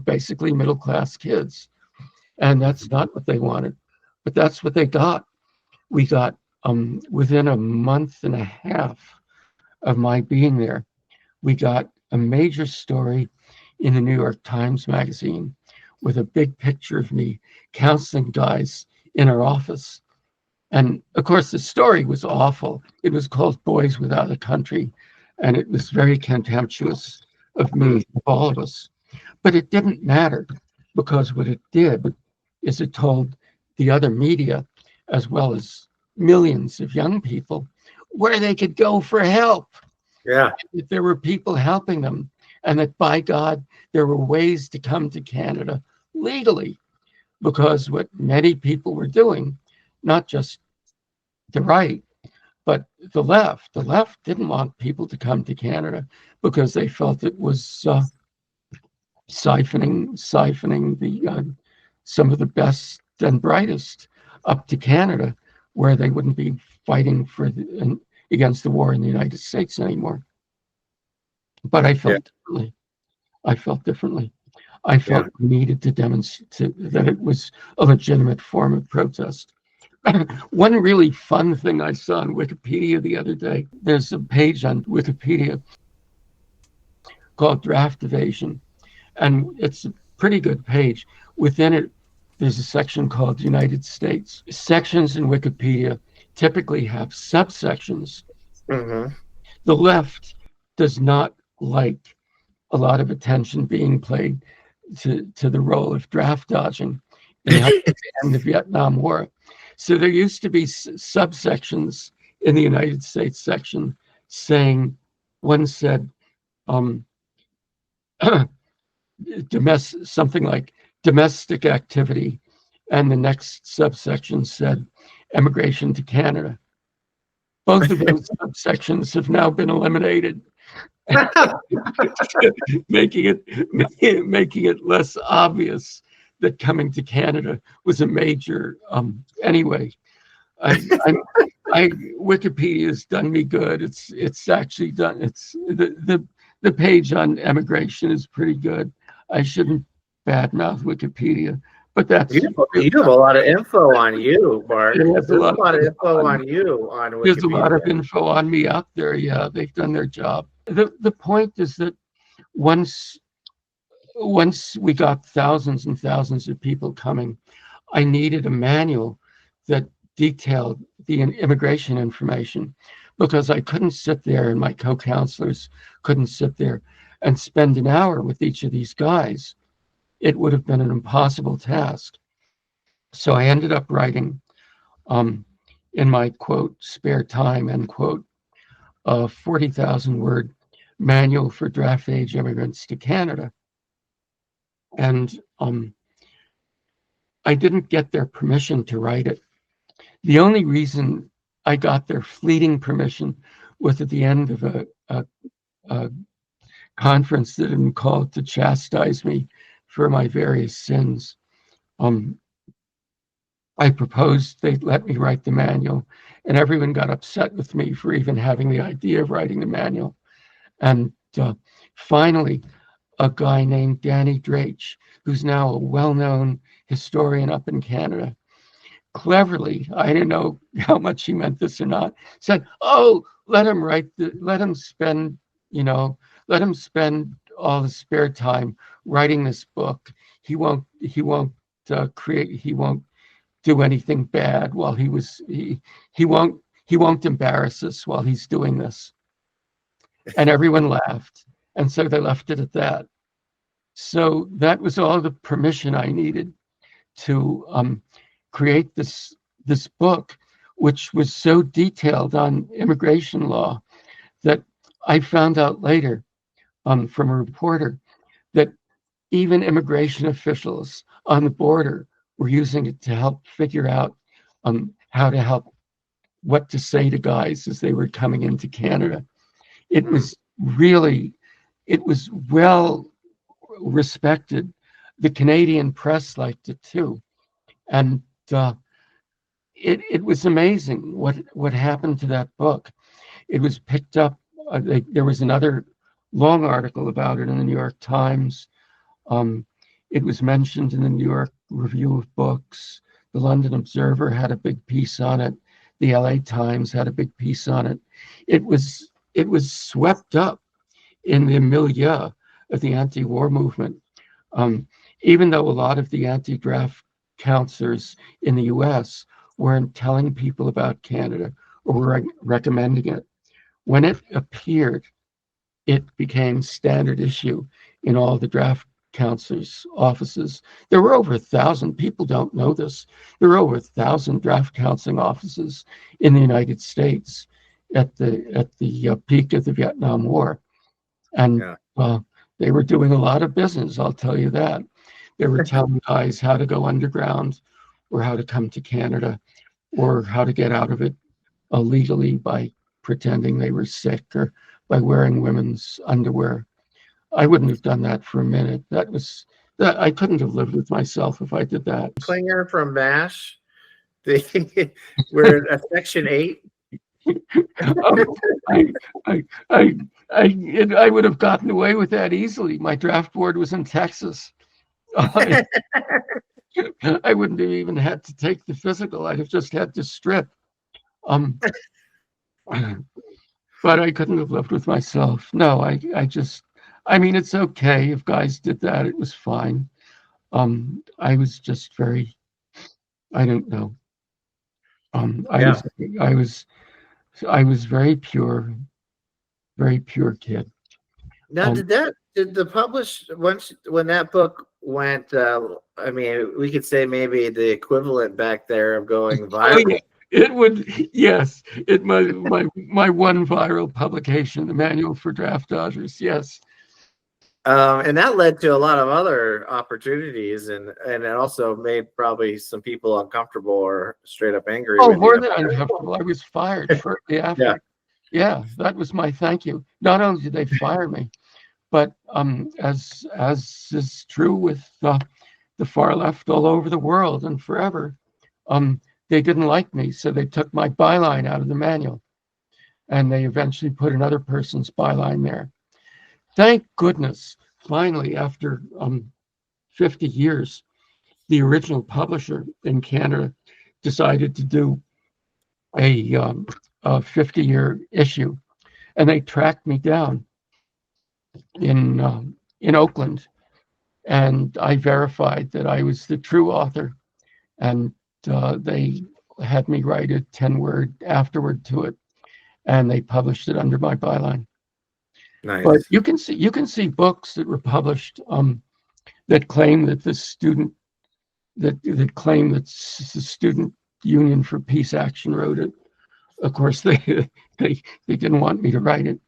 basically middle-class kids. And that's not what they wanted, but that's what they got. We got, within a month and a half of my being there, we got a major story in the New York Times magazine with a big picture of me counseling guys in our office. And of course, the story was awful. It was called Boys Without a Country, and it was very contemptuous of me, of all of us. But it didn't matter because what it did is it told the other media, as well as millions of young people, where they could go for help.
Yeah.
That there were people helping them, and that by God, there were ways to come to Canada legally, because what many people were doing, not just the right, but the left didn't want people to come to Canada because they felt it was siphoning the some of the best and brightest up to Canada, where they wouldn't be fighting against the war in the United States anymore. But I felt differently. I felt differently. I felt we needed to demonstrate that it was a legitimate form of protest. One really fun thing I saw on Wikipedia the other day, there's a page on Wikipedia called Draft Evasion, and it's a pretty good page. Within it, there's a section called United States. Sections in Wikipedia typically have subsections.
Mm-hmm.
The left does not like a lot of attention being paid to the role of draft dodging in helping end the Vietnam War. So there used to be subsections in the United States section saying, one said, something like domestic activity, and the next subsection said emigration to Canada. Both of those subsections have now been eliminated, making it less obvious that coming to Canada was a major. Anyway, Wikipedia has done me good. It's actually done. It's the page on emigration is pretty good. I shouldn't badmouth Wikipedia, but that's
you have a lot of info on you, Bart. There's a lot of info on you on Wikipedia.
There's a lot of info on me out there. Yeah, they've done their job. The point is that once we got thousands and thousands of people coming, I needed a manual that detailed the immigration information, because I couldn't sit there, and my co-counselors couldn't sit there and spend an hour with each of these guys. It would have been an impossible task. So I ended up writing, in my quote spare time, end quote, a 40,000 word manual for draft age immigrants to Canada. And I didn't get their permission to write it. The only reason I got their fleeting permission was at the end of a conference that had been called to chastise me for my various sins. I proposed they let me write the manual, and everyone got upset with me for even having the idea of writing the manual. And finally, a guy named Danny Draich, who's now a well-known historian up in Canada, cleverly, I don't know how much he meant this or not, said, "Oh, let him let him spend, you know, let him spend all his spare time writing this book. He won't do anything bad while he won't embarrass us while he's doing this." And everyone laughed, and so they left it at that. So that was all the permission I needed to create this book, which was so detailed on immigration law that I found out later from a reporter that even immigration officials on the border were using it to help figure out how to help, what to say to guys as they were coming into Canada. It was really, it was well respected. The Canadian press liked it too. And it was amazing what happened to that book. It was picked up. There was another long article about it in the New York Times. It was mentioned in the New York Review of Books. The London Observer had a big piece on it. The LA Times had a big piece on it. It was swept up in the milieu of the anti-war movement. Even though a lot of the anti-draft counselors in the US weren't telling people about Canada or were recommending it. When it appeared, it became standard issue in all the draft counselors' offices. There were over 1,000, people don't know this, there were over 1,000 draft counseling offices in the United States at the peak of the Vietnam War. And they were doing a lot of business, I'll tell you that. They were telling guys how to go underground or how to come to Canada or how to get out of it illegally by pretending they were sick or by wearing women's underwear. I wouldn't have done that for a minute. I couldn't have lived with myself if I did that.
Klinger from MASH, we're at Section 8.
I would have gotten away with that easily. My draft board was in Texas. I wouldn't have even had to take the physical. I'd have just had to strip. But I couldn't have lived with myself. No, I mean, it's okay if guys did that. It was fine. I was just very, I don't know. I was very pure kid.
Now, did the publish when that book went? I mean, we could say maybe the equivalent back there of going viral.
Oh, yeah. It would, yes. My one viral publication, the Manual for Draft Dodgers. Yes.
And that led to a lot of other opportunities, and it also made probably some people uncomfortable or straight up angry.
Oh, more than uncomfortable. I was fired shortly after. Yeah, that was my thank you. Not only did they fire me, but as is true with the far left all over the world and forever, they didn't like me, so they took my byline out of the manual, and they eventually put another person's byline there. Thank goodness, finally, after 50 years, the original publisher in Canada decided to do a 50-year issue, and they tracked me down in Oakland, and I verified that I was the true author, and they had me write a 10-word afterword to it, and they published it under my byline.
Nice.
But you can see books that were published that claim that the student Union for Peace Action wrote it. Of course, they didn't want me to write it,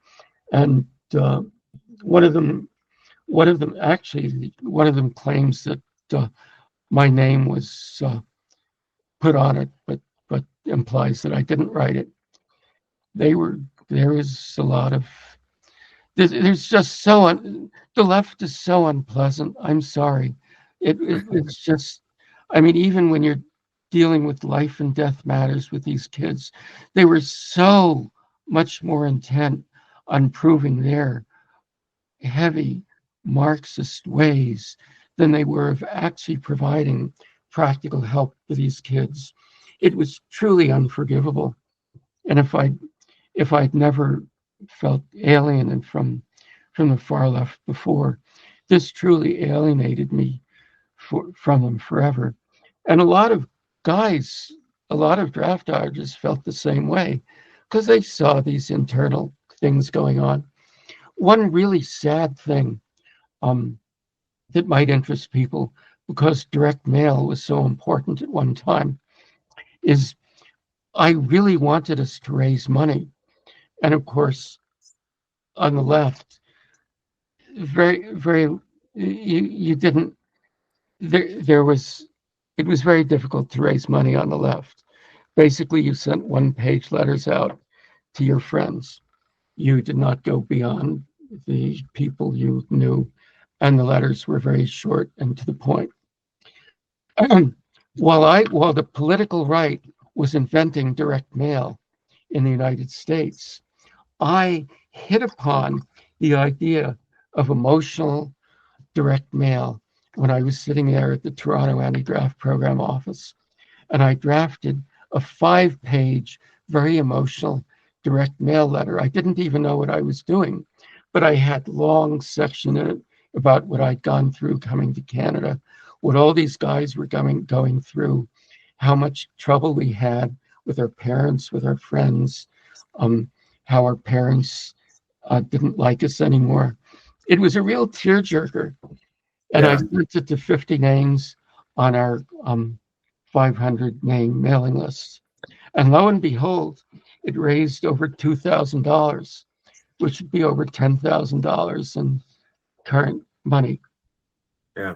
and one of them claims that my name was put on it, but implies that I didn't write it. There is a lot of. There's just the left is so unpleasant. I'm sorry. It's just, I mean, even when you're dealing with life and death matters with these kids, they were so much more intent on proving their heavy Marxist ways than they were of actually providing practical help for these kids. it was truly unforgivable. And if I'd never felt alienated from the far left before, this truly alienated me from them forever. And a lot of guys, a lot of draft dodgers felt the same way because they saw these internal things going on. One really sad thing that might interest people, because direct mail was so important at one time, is I really wanted us to raise money. And of course, on the left, you didn't, there was, it was very difficult to raise money on the left. Basically, you sent one-page letters out to your friends. You did not go beyond the people you knew, and the letters were very short and to the point. While the political right was inventing direct mail in the United States, I hit upon the idea of emotional direct mail when I was sitting there at the Toronto Anti-Draft Program office. And I drafted a 5-page, very emotional direct mail letter. I didn't even know what I was doing, but I had long section in it about what I'd gone through coming to Canada, what all these guys were going through, how much trouble we had with our parents, with our friends, how our parents didn't like us anymore. It was a real tearjerker. And I sent it to 50 names on our 500 name mailing list. And lo and behold, it raised over $2,000, which would be over $10,000 in current money.
Yeah.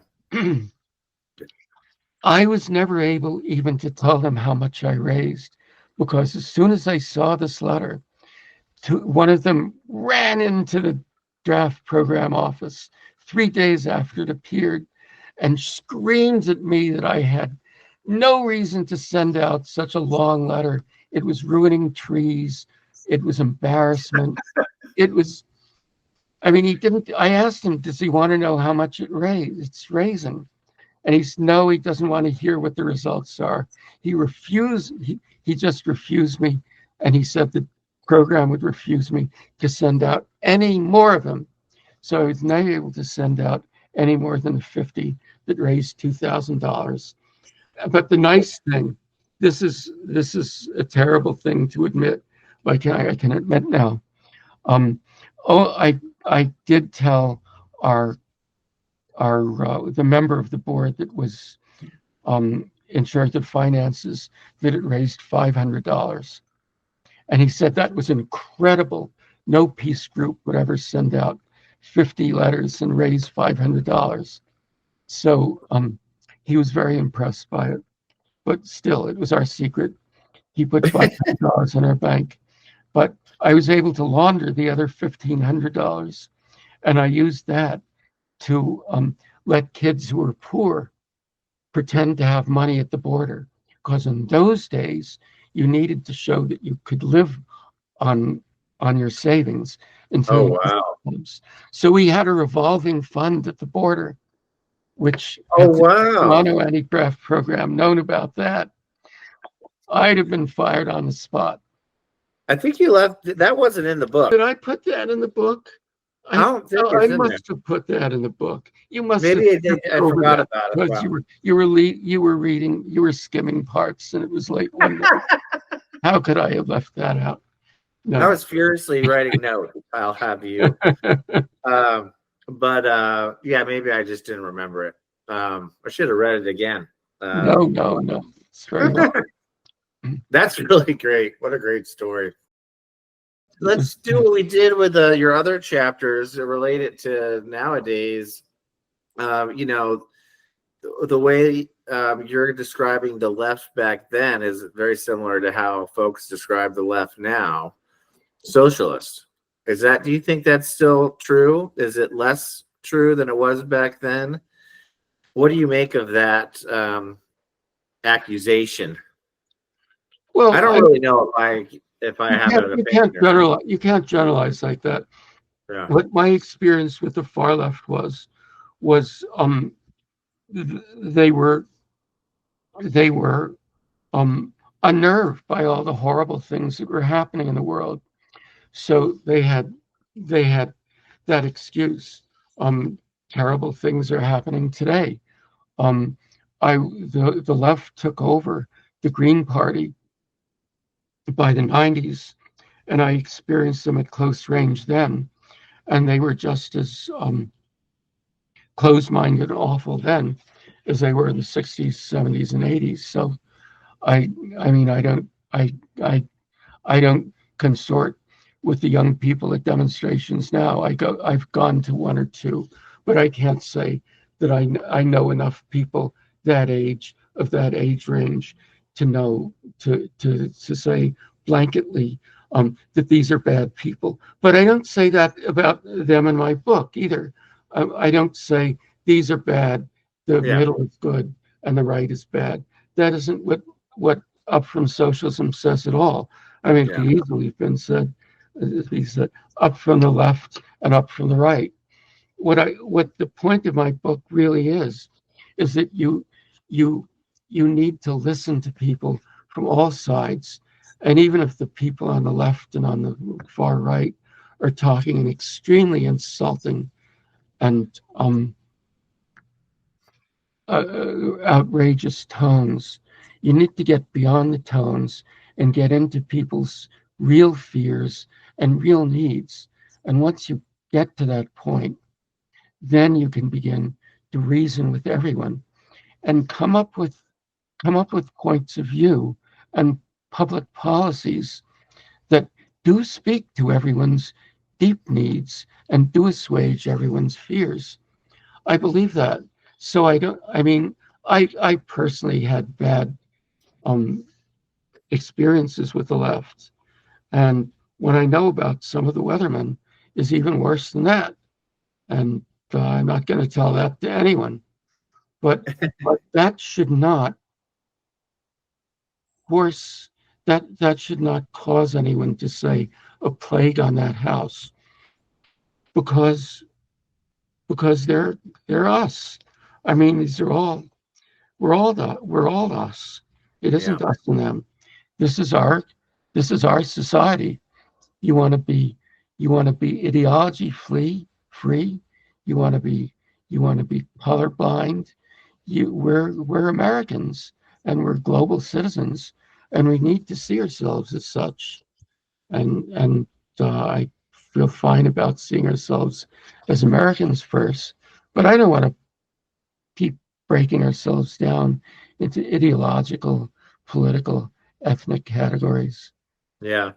I was never able even to tell them how much I raised, because as soon as I saw this letter, one of them ran into the draft program office 3 days after it appeared and screamed at me that I had no reason to send out such a long letter. It was ruining trees. It was embarrassment. It was, I mean, I asked him, does he want to know how much it's raising? And no, he doesn't want to hear what the results are. He just refused me. And he said the program would refuse me to send out any more of them. So I was not able to send out any more than the 50 that raised $2,000. But the nice thing, this is a terrible thing to admit, but I can admit now. I did tell the member of the board that was in charge of finances that it raised $500. And he said that was incredible. No peace group would ever send out 50 letters and raise $500. So he was very impressed by it. But still, it was our secret. He put $500 in our bank. But I was able to launder the other $1,500. And I used that to let kids who were poor pretend to have money at the border. Because in those days, you needed to show that you could live on your savings until So we had a revolving fund at the border, which Toronto Anti-Draft Program known about that. I'd have been fired on the spot.
I think you left. That wasn't in the book.
Did I put that in the book?
I don't think
I must have put that in the book. You must
maybe
have
I forgot about it.
Because you were reading, you were skimming parts, and it was late one night. How could I have left that out? No.
I was furiously writing notes. I'll have you. But yeah, maybe I just didn't remember it. I should have read it again.
No. It's very long.
That's really great. What a great story. Let's do what we did with your other chapters related to nowadays. The way you're describing the left back then is very similar to how folks describe the left now. Socialist. Do you think that's still true? Is it less true than it was back then? What do you make of that accusation?
Well,
I don't really know if I have an opinion.
You can't generalize like that.
Yeah.
What my experience with the far left was they were unnerved by all the horrible things that were happening in the world. So they had that excuse. Terrible things are happening today. Um, the left took over the Green Party by the 90s, and I experienced them at close range then, and they were just as closed-minded and awful then as they were in the 60s, 70s, and 80s. So I I mean I don't consort with the young people at demonstrations now. I've gone to one or two, but I can't say that I know enough people of that age range to know to say blanketly that these are bad people. But I don't say that about them in my book either. I don't say these are bad, the
Yeah,
middle is good, and the right is bad. That isn't what Up From Socialism says at all. I mean, it
yeah,
could easily have been said, he said, up from the left and up from the right. What the point of my book really is that you you need to listen to people from all sides, and even if the people on the left and on the far right are talking in extremely insulting and outrageous tones. You need to get beyond the tones and get into people's real fears and real needs. And once you get to that point, then you can begin to reason with everyone and come up with points of view and public policies that do speak to everyone's deep needs and do assuage everyone's fears. I believe that. So I don't, I mean, I personally had bad um, experiences with the left. And what I know about some of the weathermen is even worse than that. And I'm not going to tell that to anyone. But, but that should not force, that should not cause anyone to say a plague on that house because they're us. I mean, these are all we're all us. It
yeah,
isn't us and them. This is our this is our society. You want to be you want to be ideology free. You want to be you want to be colorblind. We're Americans and we're global citizens and we need to see ourselves as such. And I feel fine about seeing ourselves as Americans first, but I don't want to keep breaking ourselves down into ideological, political, ethnic categories.
yeah.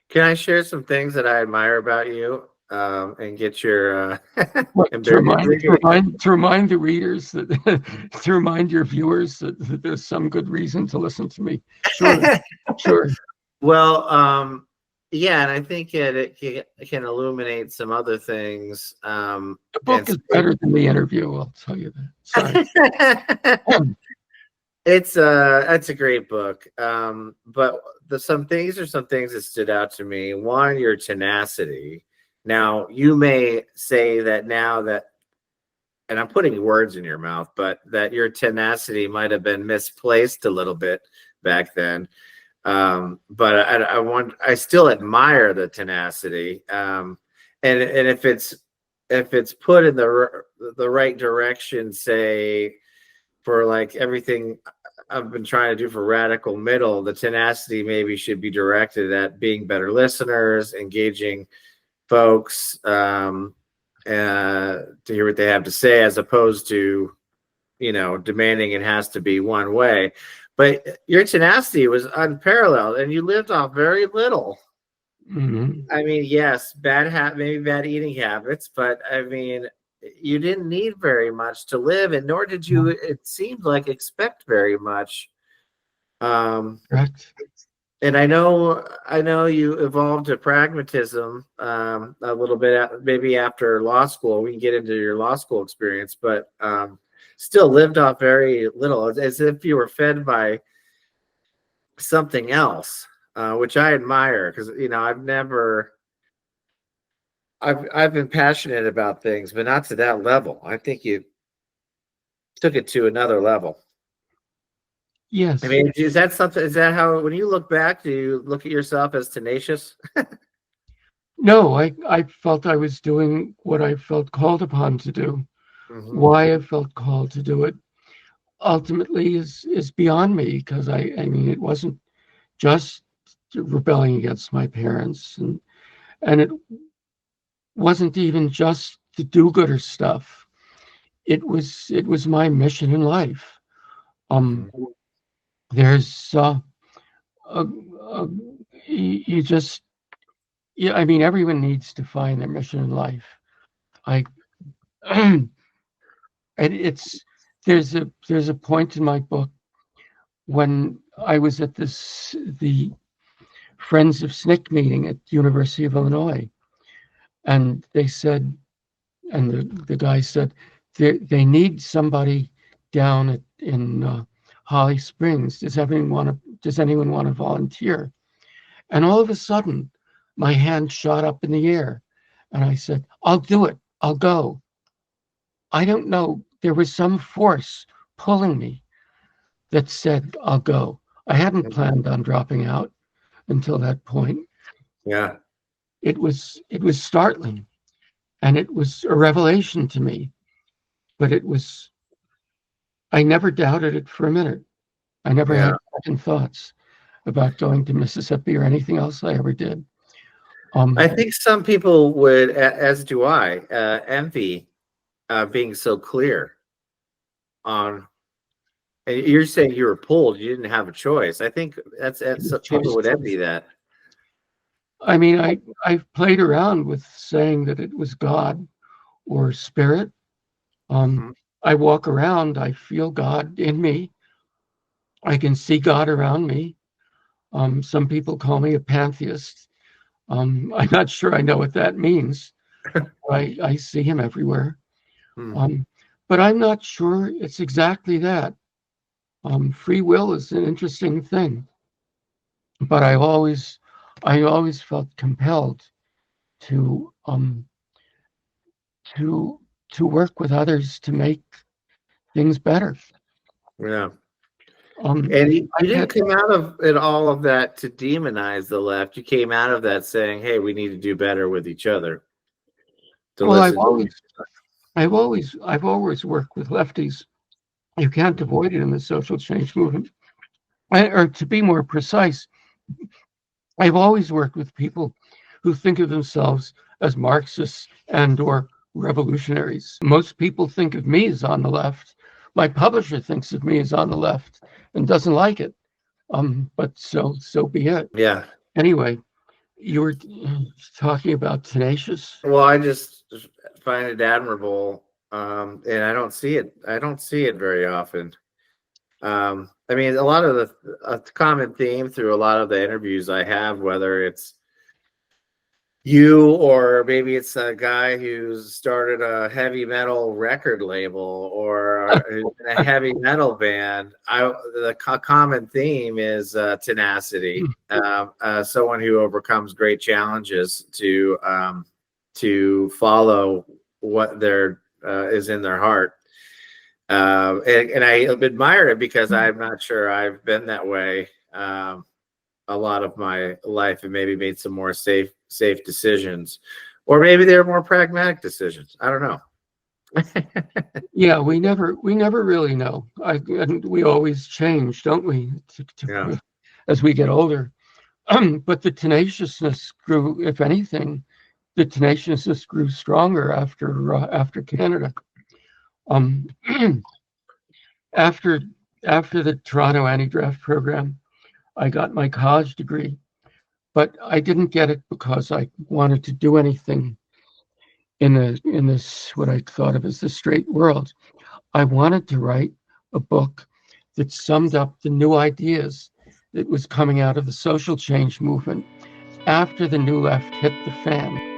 Can I share some things that I admire about you, and get your
What,
and bear your
to remind the readers that to remind your viewers that there's some good reason to listen to me. Sure, sure.
Well, yeah, and I think it can illuminate some other things.
The
And
book is better than the interview. I'll tell you that. Sorry.
it's a great book. But some things that stood out to me. One, your tenacity. Now, you may say that now that, and I'm putting words in your mouth, but that your tenacity might have been misplaced a little bit back then. But I still admire the tenacity. And if it's put in the right direction, say for like everything I've been trying to do for radical middle, the tenacity maybe should be directed at being better listeners, engaging folks, to hear what they have to say, as opposed to, demanding it has to be one way. But your tenacity was unparalleled, and you lived off very little.
Mhm.
I mean, yes, maybe bad eating habits, but I mean, you didn't need very much to live, and nor did you, it seemed like, expect very much. Um,
Correct.
and I know you evolved to pragmatism, a little bit, maybe after law school. We can get into your law school experience, but still lived off very little, as if you were fed by something else, which I admire, because I've been passionate about things, but not to that level. I think you took it to another level.
Yes.
I mean, is that something? Is that how, when you look back, do you look at yourself as tenacious?
No, I felt I was doing what I felt called upon to do.
Hmm.
Why I felt called to do it ultimately is beyond me, because I mean, it wasn't just rebelling against my parents, and it wasn't even just the do-gooder stuff. It was my mission in life.
Hmm.
Um, there's a, a, you just yeah. I mean, everyone needs to find their mission in life. I and it's there's a point in my book when I was at the Friends of SNCC meeting at the University of Illinois, and they said, and the guy said, they need somebody down in Holly Springs. Does anyone want to volunteer? And all of a sudden, my hand shot up in the air, and I said, I'll do it. I'll go. I don't know. There was some force pulling me that said, I'll go. I hadn't planned on dropping out until that point.
Yeah.
It was startling, and it was a revelation to me. But I never doubted it for a minute. I never
Yeah.
had second thoughts about going to Mississippi or anything else I ever did.
I think some people would, as do I, envy being so clear on. And you're saying you were pulled; you didn't have a choice. I think that's some people would envy that.
I mean, I've played around with saying that it was God or spirit. Um,
Mhm.
I walk around, I feel God in me. I can see God around me. Some people call me a pantheist. I'm not sure I know what that means. I see him everywhere.
Hmm.
Um, but I'm not sure it's exactly that. Free will is an interesting thing, but I always felt compelled to to to work with others to make things better.
Yeah.
Um,
And you
I've
didn't
had
come out of it, all of that, to demonize the left. You came out of that saying, "Hey, we need to do better with each other." To
well, I've
listen.
always I've always I've always worked with lefties. You can't
Mhm.
avoid it in the social change movement. Or to be more precise, I've always worked with people who think of themselves as Marxists and or revolutionaries. Most people think of me as on the left. My publisher thinks of me as on the left and doesn't like it. But so be it.
Yeah.
Anyway, you were talking about tenacious.
Well, I just find it admirable, and I don't see it. I don't see it very often. I mean, a lot of a common theme through a lot of the interviews I have, whether it's you or maybe it's a guy who's started a heavy metal record label or who's in a heavy metal band, the common theme is tenacity. Someone who overcomes great challenges to follow what their is in their heart. And I admire it because I'm not sure I've been that way a lot of my life, and maybe made some more safe decisions, or maybe they're more pragmatic decisions. I don't know.
Yeah, we never really know. And we always change, don't we,
Yeah.
as we get older. But the tenaciousness grew, if anything, the tenaciousness grew stronger after Canada. Um, after after the Toronto anti-draft program, I got my college degree, but I didn't get it because I wanted to do anything in this what I thought of as the straight world. I wanted to write a book that summed up the new ideas that was coming out of the social change movement after the new left hit the fan.